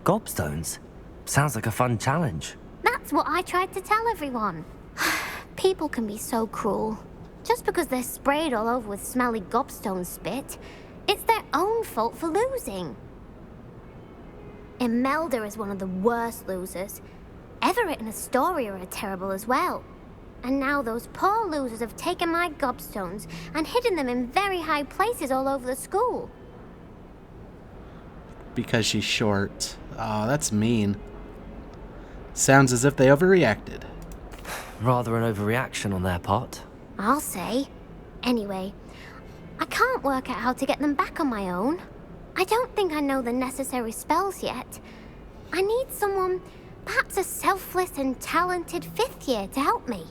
Gobstones? Sounds like a fun challenge. That's what I tried to tell everyone. People can be so cruel. Just because they're sprayed all over with smelly gobstone spit, it's their own fault for losing. Imelda is one of the worst losers. Everett and Astoria are terrible as well. And now those poor losers have taken my gobstones and hidden them in very high places all over the school. Because she's short. Oh, that's mean. Sounds as if they overreacted. Rather an overreaction on their part. I'll say. Anyway, I can't work out how to get them back on my own. I don't think I know the necessary spells yet. I need someone, perhaps a selfless and talented 5th year to help me.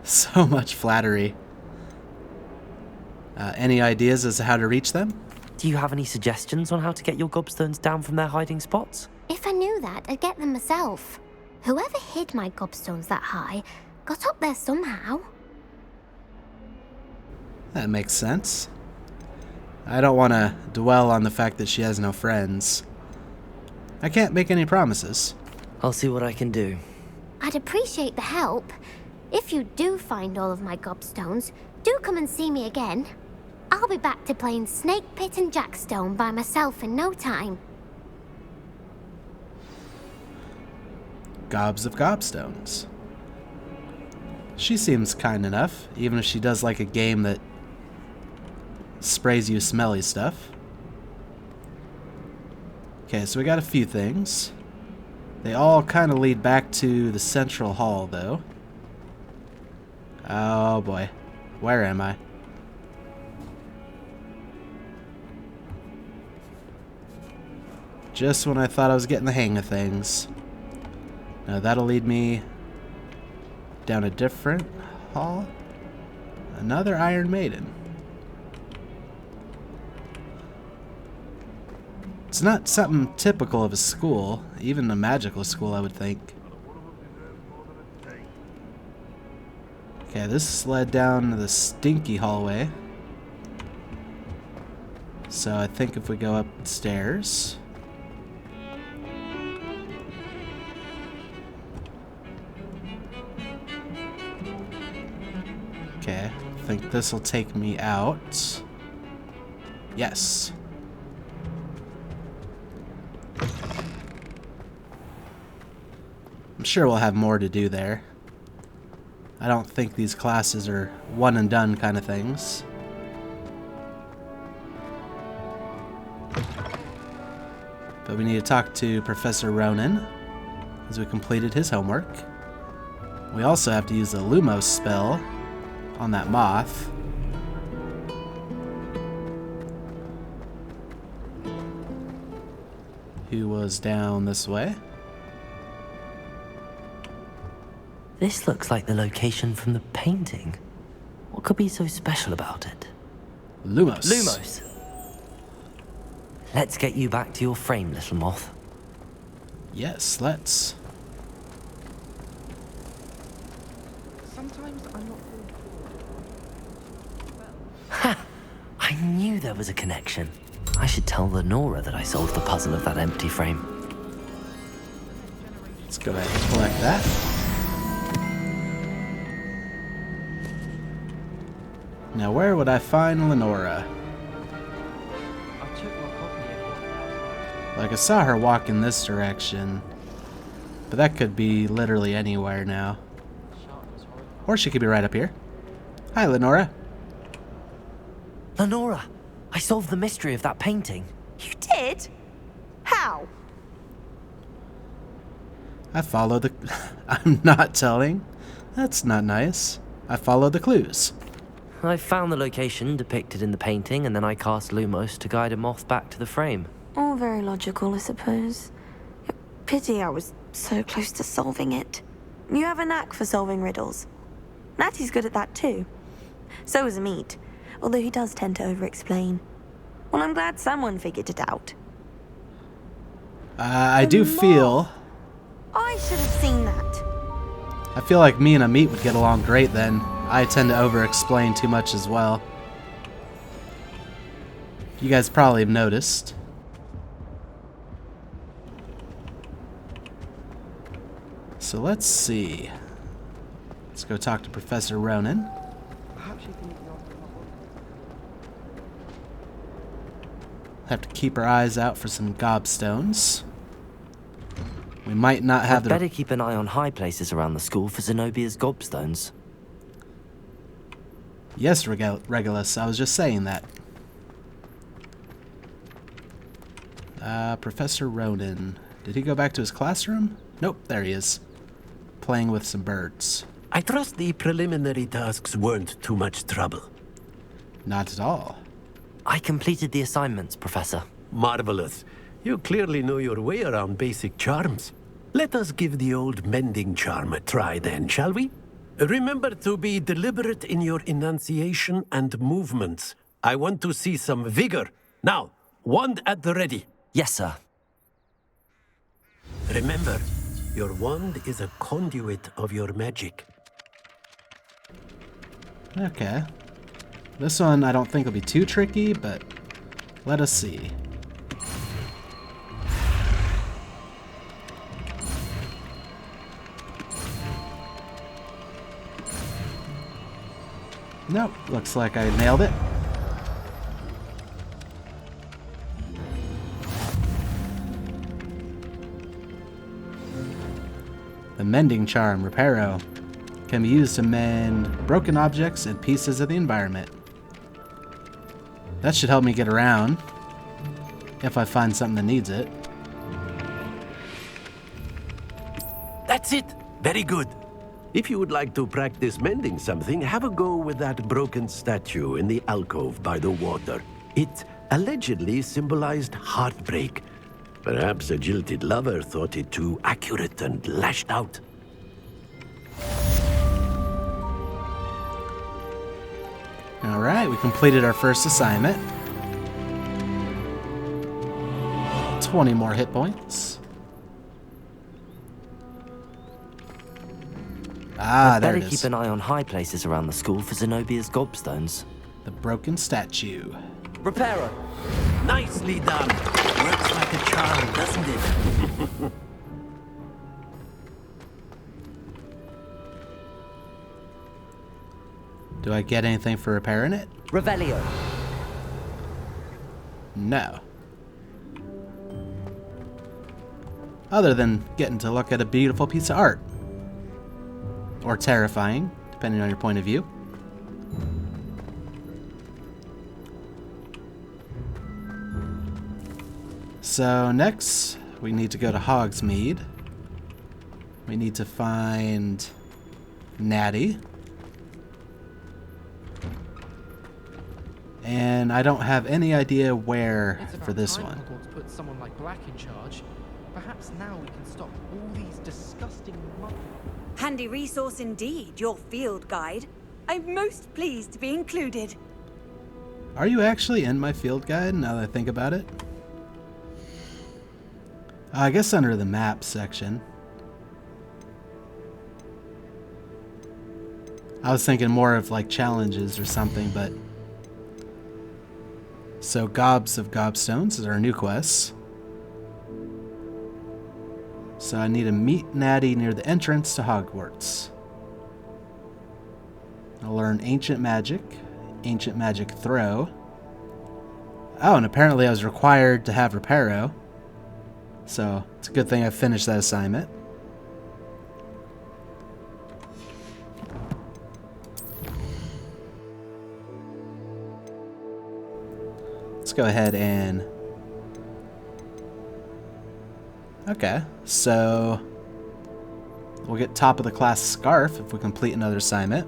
So much flattery. Any ideas as to how to reach them? Do you have any suggestions on how to get your gobstones down from their hiding spots? If I knew that, I'd get them myself. Whoever hid my gobstones that high got up there somehow. That makes sense. I don't want to dwell on the fact that she has no friends. I can't make any promises. I'll see what I can do. I'd appreciate the help. If you do find all of my gobstones, do come and see me again. I'll be back to playing Snake Pit and Jackstone by myself in no time. Gobs of gobstones. She seems kind enough, even if she does like a game that sprays you smelly stuff. Okay, so we got a few things. They all kind of lead back to the central hall, though. Oh boy. Where am I? Just when I thought I was getting the hang of things. Now that'll lead me down a different hall. Another Iron Maiden. It's not something typical of a school, even a magical school, I would think. Okay, this led down the stinky hallway. So I think if we go upstairs... Okay, I think this will take me out. Yes. I'm sure we'll have more to do there. I don't think these classes are one and done kind of things. But we need to talk to Professor Ronan, as we completed his homework. We also have to use the Lumos spell on that moth. Who was down this way. This looks like the location from the painting. What could be so special about it? Lumos. Lumos! Let's get you back to your frame, little moth. Yes, let's. Sometimes I'm not... Ha! I knew there was a connection. I should tell Lenora that I solved the puzzle of that empty frame. Let's go ahead and collect that. Now, where would I find Lenora? Like, I saw her walk in this direction, but that could be literally anywhere now. Or she could be right up here. Hi, Lenora. Lenora, I solved the mystery of that painting. You did? How? I followed the... I'm not telling. That's not nice. I followed the clues. I found the location depicted in the painting, and then I cast Lumos to guide a moth back to the frame. All very logical, I suppose. Pity I was so close to solving it. You have a knack for solving riddles. Natty's good at that too. So is Amit, although he does tend to over-explain. Well, I'm glad someone figured it out. I do feel... I should have seen that. I feel like me and Amit would get along great then. I tend to over-explain too much as well. You guys probably have noticed. So let's see. Let's go talk to Professor Ronan. Have to keep our eyes out for some gobstones. We might not have I'd better keep an eye on high places around the school for Zenobia's gobstones. Yes, Regulus, I was just saying that. Professor Ronan. Did he go back to his classroom? Nope, there he is. Playing with some birds. I trust the preliminary tasks weren't too much trouble. Not at all. I completed the assignments, Professor. Marvelous. You clearly know your way around basic charms. Let us give the old mending charm a try then, shall we? Remember to be deliberate in your enunciation and movements. I want to see some vigor. Now, wand at the ready. Yes, sir. Remember, your wand is a conduit of your magic. Okay. This one I don't think will be too tricky, but let us see. Nope, looks like I nailed it. The mending charm, Reparo, can be used to mend broken objects and pieces of the environment. That should help me get around, if I find something that needs it. That's it! Very good. If you would like to practice mending something, have a go with that broken statue in the alcove by the water. It allegedly symbolized heartbreak. Perhaps a jilted lover thought it too accurate and lashed out. Alright, we completed our first assignment. 20 more hit points. Ah, there it is. Better keep an eye on high places around the school for Zenobia's gobstones. The broken statue. Reparo. Nicely done. Works like a charm, doesn't it? Do I get anything for repairing it? Revelio. No. Other than getting to look at a beautiful piece of art. Or terrifying, depending on your point of view. So next, we need to go to Hogsmeade. We need to find Natty. And I don't have any idea where for this one. Hogwarts put someone like Black in charge. Perhaps now we can stop all these disgusting Handy resource indeed, your field guide. I'm most pleased to be included. Are you actually in my field guide now that I think about it? I guess under the map section. I was thinking more of like challenges or something, but So Gobs of Gobstones is our new quest. So I need to meet Natty near the entrance to Hogwarts. I'll learn Ancient Magic Throw. Oh, and apparently I was required to have Reparo. So it's a good thing I finished that assignment. Let's go ahead and... Okay, so we'll get top of the class Scarf if we complete another assignment.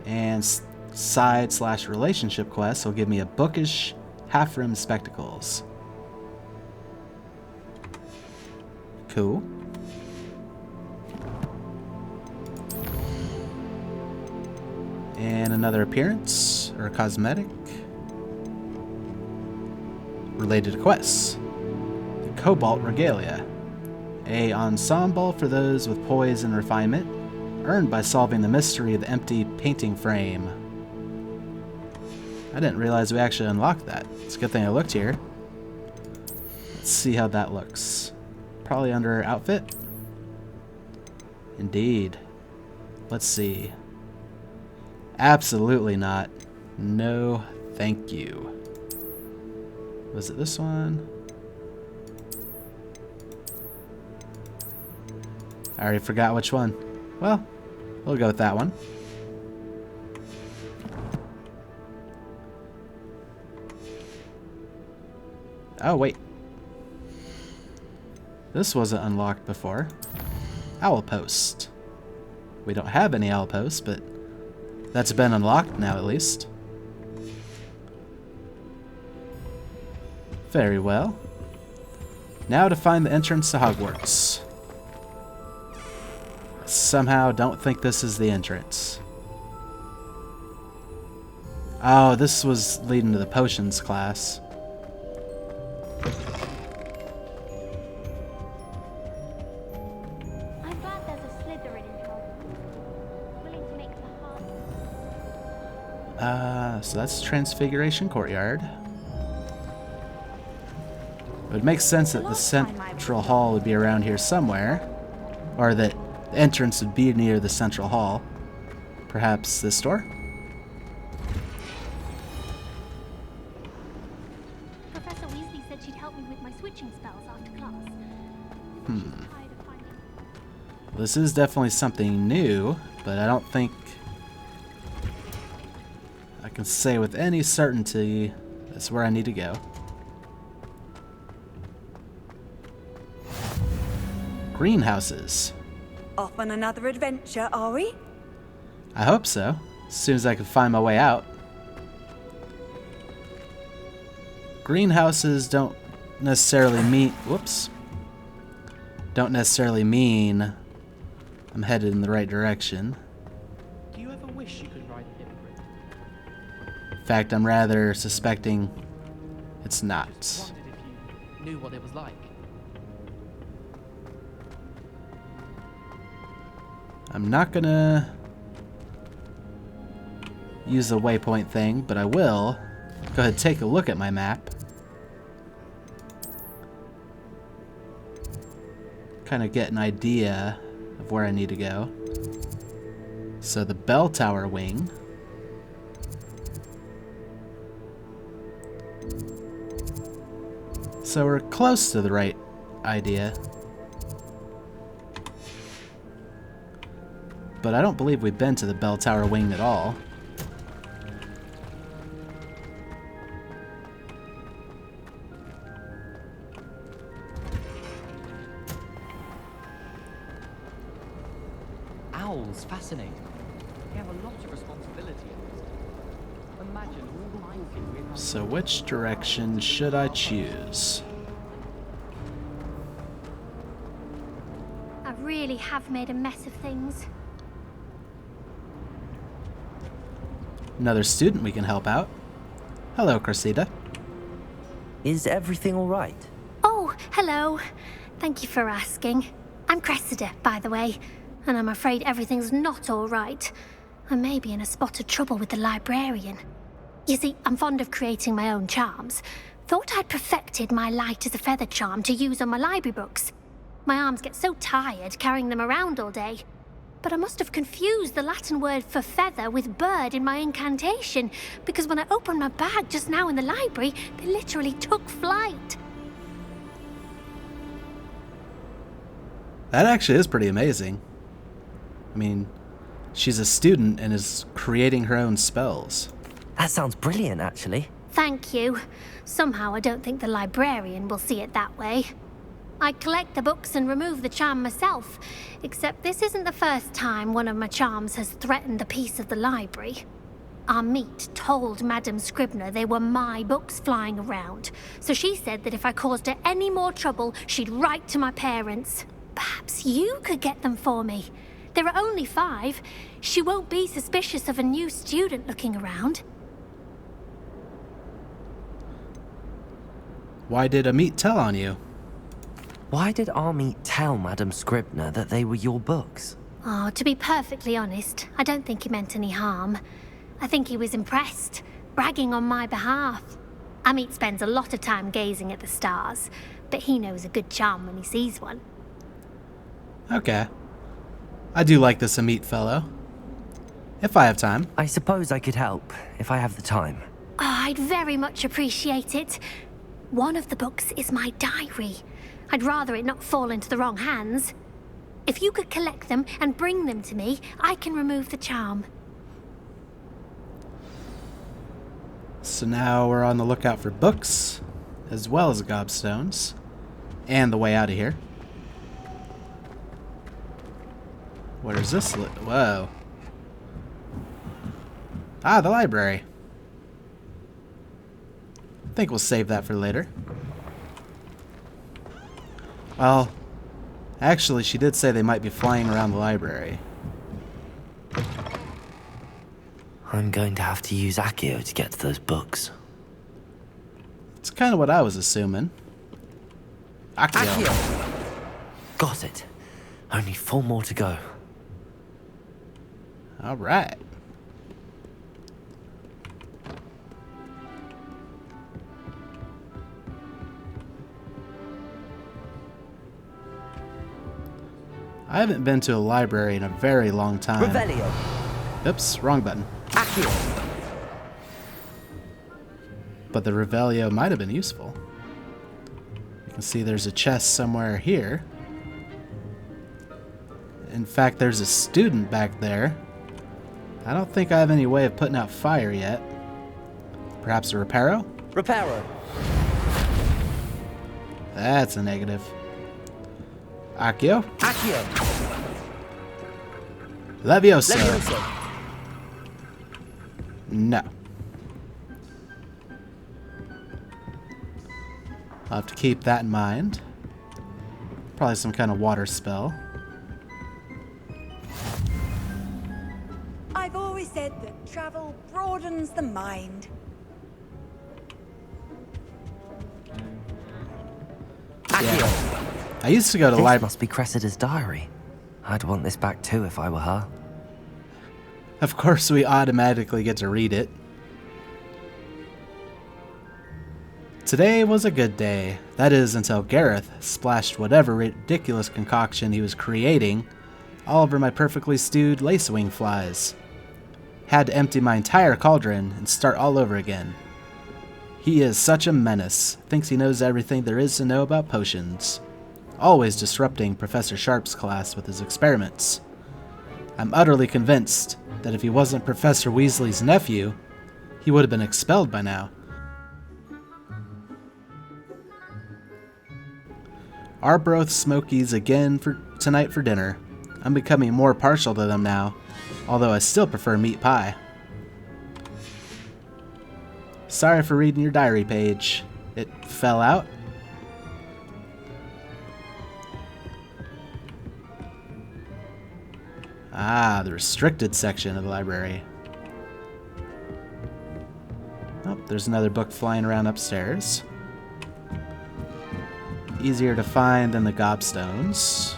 And side/relationship quest will give me a bookish half-rimmed spectacles. Cool. And another appearance or cosmetic related to quests. The Cobalt Regalia, a ensemble for those with poise and refinement, earned by solving the mystery of the empty painting frame. I didn't realize we actually unlocked that. It's a good thing I looked here. Let's see how that looks. Probably under outfit. Indeed. Let's see. Absolutely not. No, thank you. Was it this one? I already forgot which one. Well, we'll go with that one. Oh, wait. This wasn't unlocked before. Owl Post. We don't have any Owl Posts, but that's been unlocked now at least. Very well. Now to find the entrance to Hogwarts. Somehow don't think this is the entrance. Oh, this was leading to the potions class. I'm glad there's a Slytherin in Hogwarts. Willing to make the hard... So that's Transfiguration Courtyard. It would make sense that the Central Hall would be around here somewhere. Or that the entrance would be near the Central Hall. Perhaps this door? Professor Weasley said she'd help me with my switching spells after class. This is definitely something new, but I don't think I can say with any certainty that's where I need to go. Greenhouses. Off on another adventure, are we? I hope so. As soon as I can find my way out. Greenhouses don't necessarily mean... Whoops. Don't necessarily mean I'm headed in the right direction. Do you ever wish you could ride a hippogriff? In fact, I'm rather suspecting it's not. Just wondered if you knew what it was like. I'm not gonna use the waypoint thing, but I will go ahead and take a look at my map. Kind of get an idea of where I need to go. So the bell tower wing. So we're close to the right idea. But I don't believe we've been to the bell tower wing at all. Owls, fascinating. They have a lot of responsibility in this. Imagine all the walking we have. So which direction should I choose? I really have made a mess of things. Another student we can help out. Hello, Cressida. Is everything all right? Oh, hello. Thank you for asking. I'm Cressida, by the way, and I'm afraid everything's not all right. I may be in a spot of trouble with the librarian. You see, I'm fond of creating my own charms. Thought I'd perfected my light as a feather charm to use on my library books. My arms get so tired carrying them around all day. But I must have confused the Latin word for feather with bird in my incantation, because when I opened my bag just now in the library, they literally took flight. That actually is pretty amazing. I mean, she's a student and is creating her own spells. That sounds brilliant, actually. Thank you. Somehow I don't think the librarian will see it that way. I collect the books and remove the charm myself, except this isn't the first time one of my charms has threatened the peace of the library. Our meet told Madame Scribner they were my books flying around, so she said that if I caused her any more trouble, she'd write to my parents. Perhaps you could get them for me. There are only 5. She won't be suspicious of a new student looking around. Why did Amit tell on you? Why did Amit tell Madame Scribner that they were your books? Oh, to be perfectly honest, I don't think he meant any harm. I think he was impressed, bragging on my behalf. Amit spends a lot of time gazing at the stars, but he knows a good charm when he sees one. Okay. I do like this Amit fellow. If I have time. I suppose I could help, if I have the time. Oh, I'd very much appreciate it. One of the books is my diary. I'd rather it not fall into the wrong hands. If you could collect them and bring them to me, I can remove the charm. So now we're on the lookout for books, as well as gobstones, and the way out of here. Where is this? Whoa. Ah, the library. I think we'll save that for later. Well, actually, she did say they might be flying around the library. I'm going to have to use Accio to get to those books. It's kind of what I was assuming. Accio. Got it. Only 4 more to go. All right. I haven't been to a library in a very long time. Revelio. Oops, wrong button. Accio. But the Revelio might have been useful. You can see there's a chest somewhere here. In fact, there's a student back there. I don't think I have any way of putting out fire yet. Perhaps a Reparo? Reparo. That's a negative. Accio? Accio. Levioso. Levioso. No. I'll have to keep that in mind. Probably some kind of water spell. I've always said that travel broadens the mind. Accio. I used to go to the library. Must be Cressida's diary. I'd want this back too if I were her. Of course, we automatically get to read it. Today was a good day. That is, until Gareth splashed whatever ridiculous concoction he was creating all over my perfectly stewed lacewing flies. Had to empty my entire cauldron and start all over again. He is such a menace. Thinks he knows everything there is to know about potions. Always disrupting Professor Sharp's class with his experiments. I'm utterly convinced that if he wasn't Professor Weasley's nephew, he would have been expelled by now. Arbroath Smokies again for tonight for dinner. I'm becoming more partial to them now, although I still prefer meat pie. Sorry for reading your diary page. It fell out. Ah, the restricted section of the library. Oh, there's another book flying around upstairs. Easier to find than the gobstones.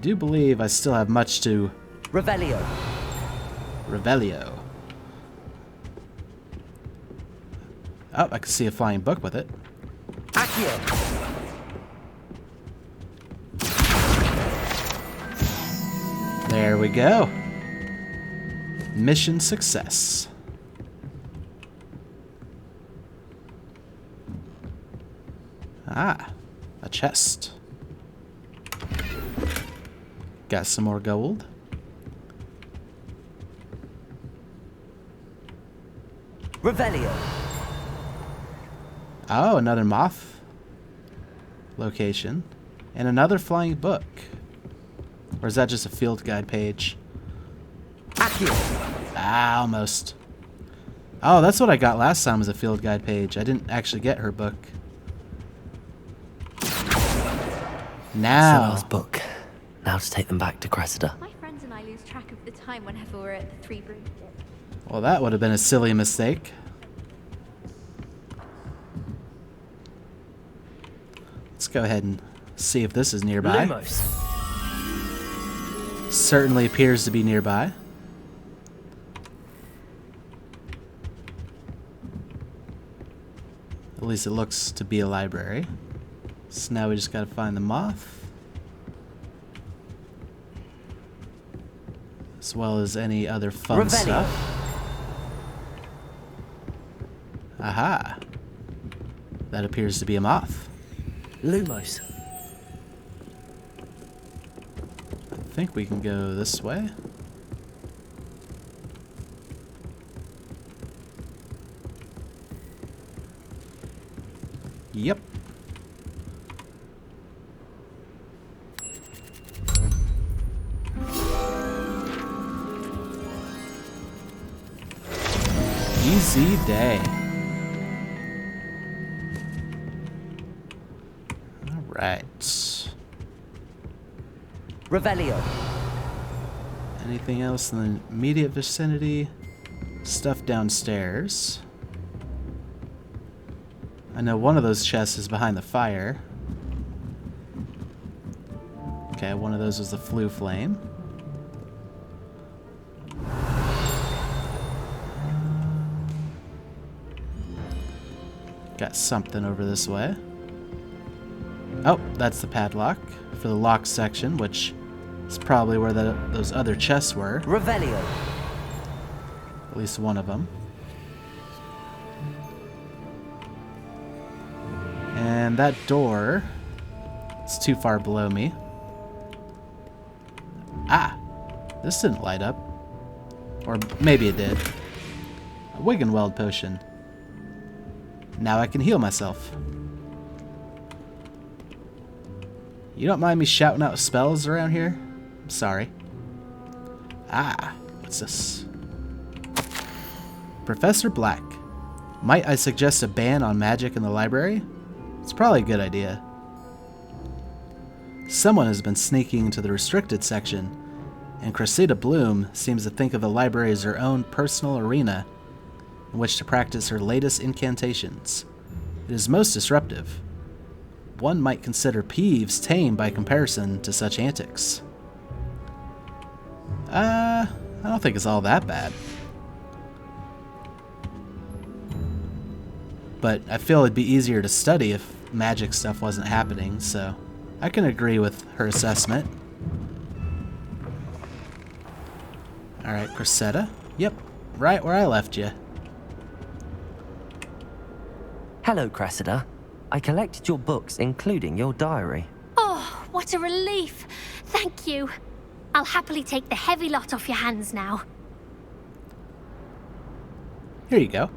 do believe I still have much to... Revelio. Revelio. Oh, I can see a flying book with it. Accio. There we go. Mission success. Ah, a chest. Got some more gold. Revelio. Oh, another moth location. And another flying book. Or is that just a field guide page? Accio. Ah, almost. Oh, that's what I got last time was a field guide page. I didn't actually get her book. Now. Sorrel's book. Now to take them back to Cressida. My friends and I lose track of the time whenever we're at the Three Broomsticks. Well, that would have been a silly mistake. Let's go ahead and see if this is nearby. Lumos. Certainly appears to be nearby. At least it looks to be a library. So now we just gotta find the moth. As well as any other fun Revelio. stuff. Aha. That appears to be a moth. Lumos. I think we can go this way. Yep. Easy day. All right. Revelio. Anything else in the immediate vicinity? Stuff downstairs. I know one of those chests is behind the fire. Okay, one of those was the flue flame. Got something over this way. Oh, that's the padlock for the lock section, which is probably where those other chests were. Revelio. At least one of them. And that door is too far below me. Ah! This didn't light up. Or maybe it did. A Wiggenweld potion. Now I can heal myself. You don't mind me shouting out spells around here? I'm sorry. Ah, what's this? Professor Black. Might I suggest a ban on magic in the library? It's probably a good idea. Someone has been sneaking into the restricted section, and Cressida Bloom seems to think of the library as her own personal arena in which to practice her latest incantations. It is most disruptive. One might consider Peeves tame by comparison to such antics. I don't think it's all that bad. But I feel it'd be easier to study if magic stuff wasn't happening, so I can agree with her assessment. Alright, Cressida. Yep, right where I left you. Hello, Cressida. I collected your books, including your diary. Oh, what a relief. Thank you. I'll happily take the heavy lot off your hands now. Here you go.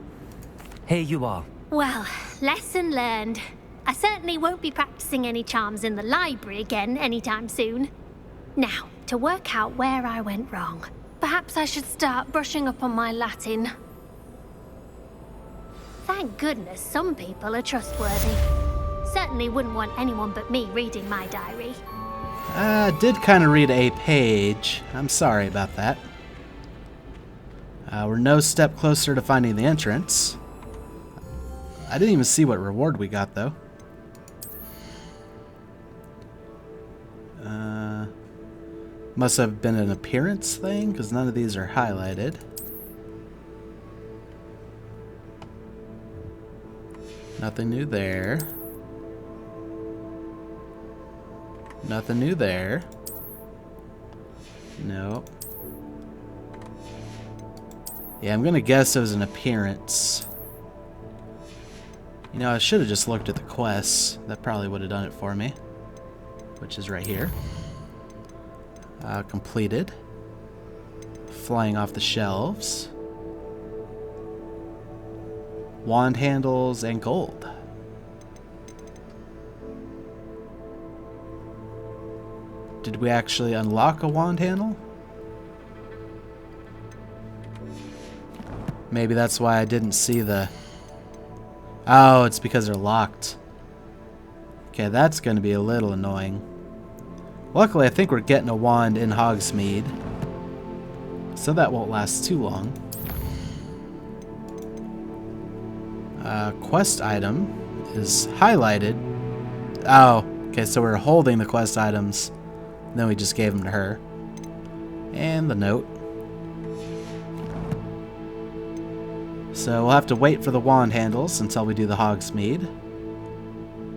Here you are. Well, lesson learned. I certainly won't be practicing any charms in the library again anytime soon. Now, to work out where I went wrong. Perhaps I should start brushing up on my Latin. Thank goodness some people are trustworthy. Certainly wouldn't want anyone but me reading my diary. I did kind of read a page. I'm sorry about that. We're no step closer to finding the entrance. I didn't even see what reward we got, though. Must have been an appearance thing, because none of these are highlighted. Nothing new there. Nothing new there. Nope. Yeah, I'm gonna guess it was an appearance. You know, I should have just looked at the quests. That probably would have done it for me. Which is right here. Completed. Flying off the shelves. Wand handles and gold. Did we actually unlock a wand handle? Maybe that's why I didn't see the... Oh, it's because they're locked. Okay, that's going to be a little annoying. Luckily, I think we're getting a wand in Hogsmeade, so that won't last too long. Quest item is highlighted. Oh, okay, so we're holding the quest items, then we just gave them to her. And the note. So we'll have to wait for the wand handles until we do the Hogsmeade.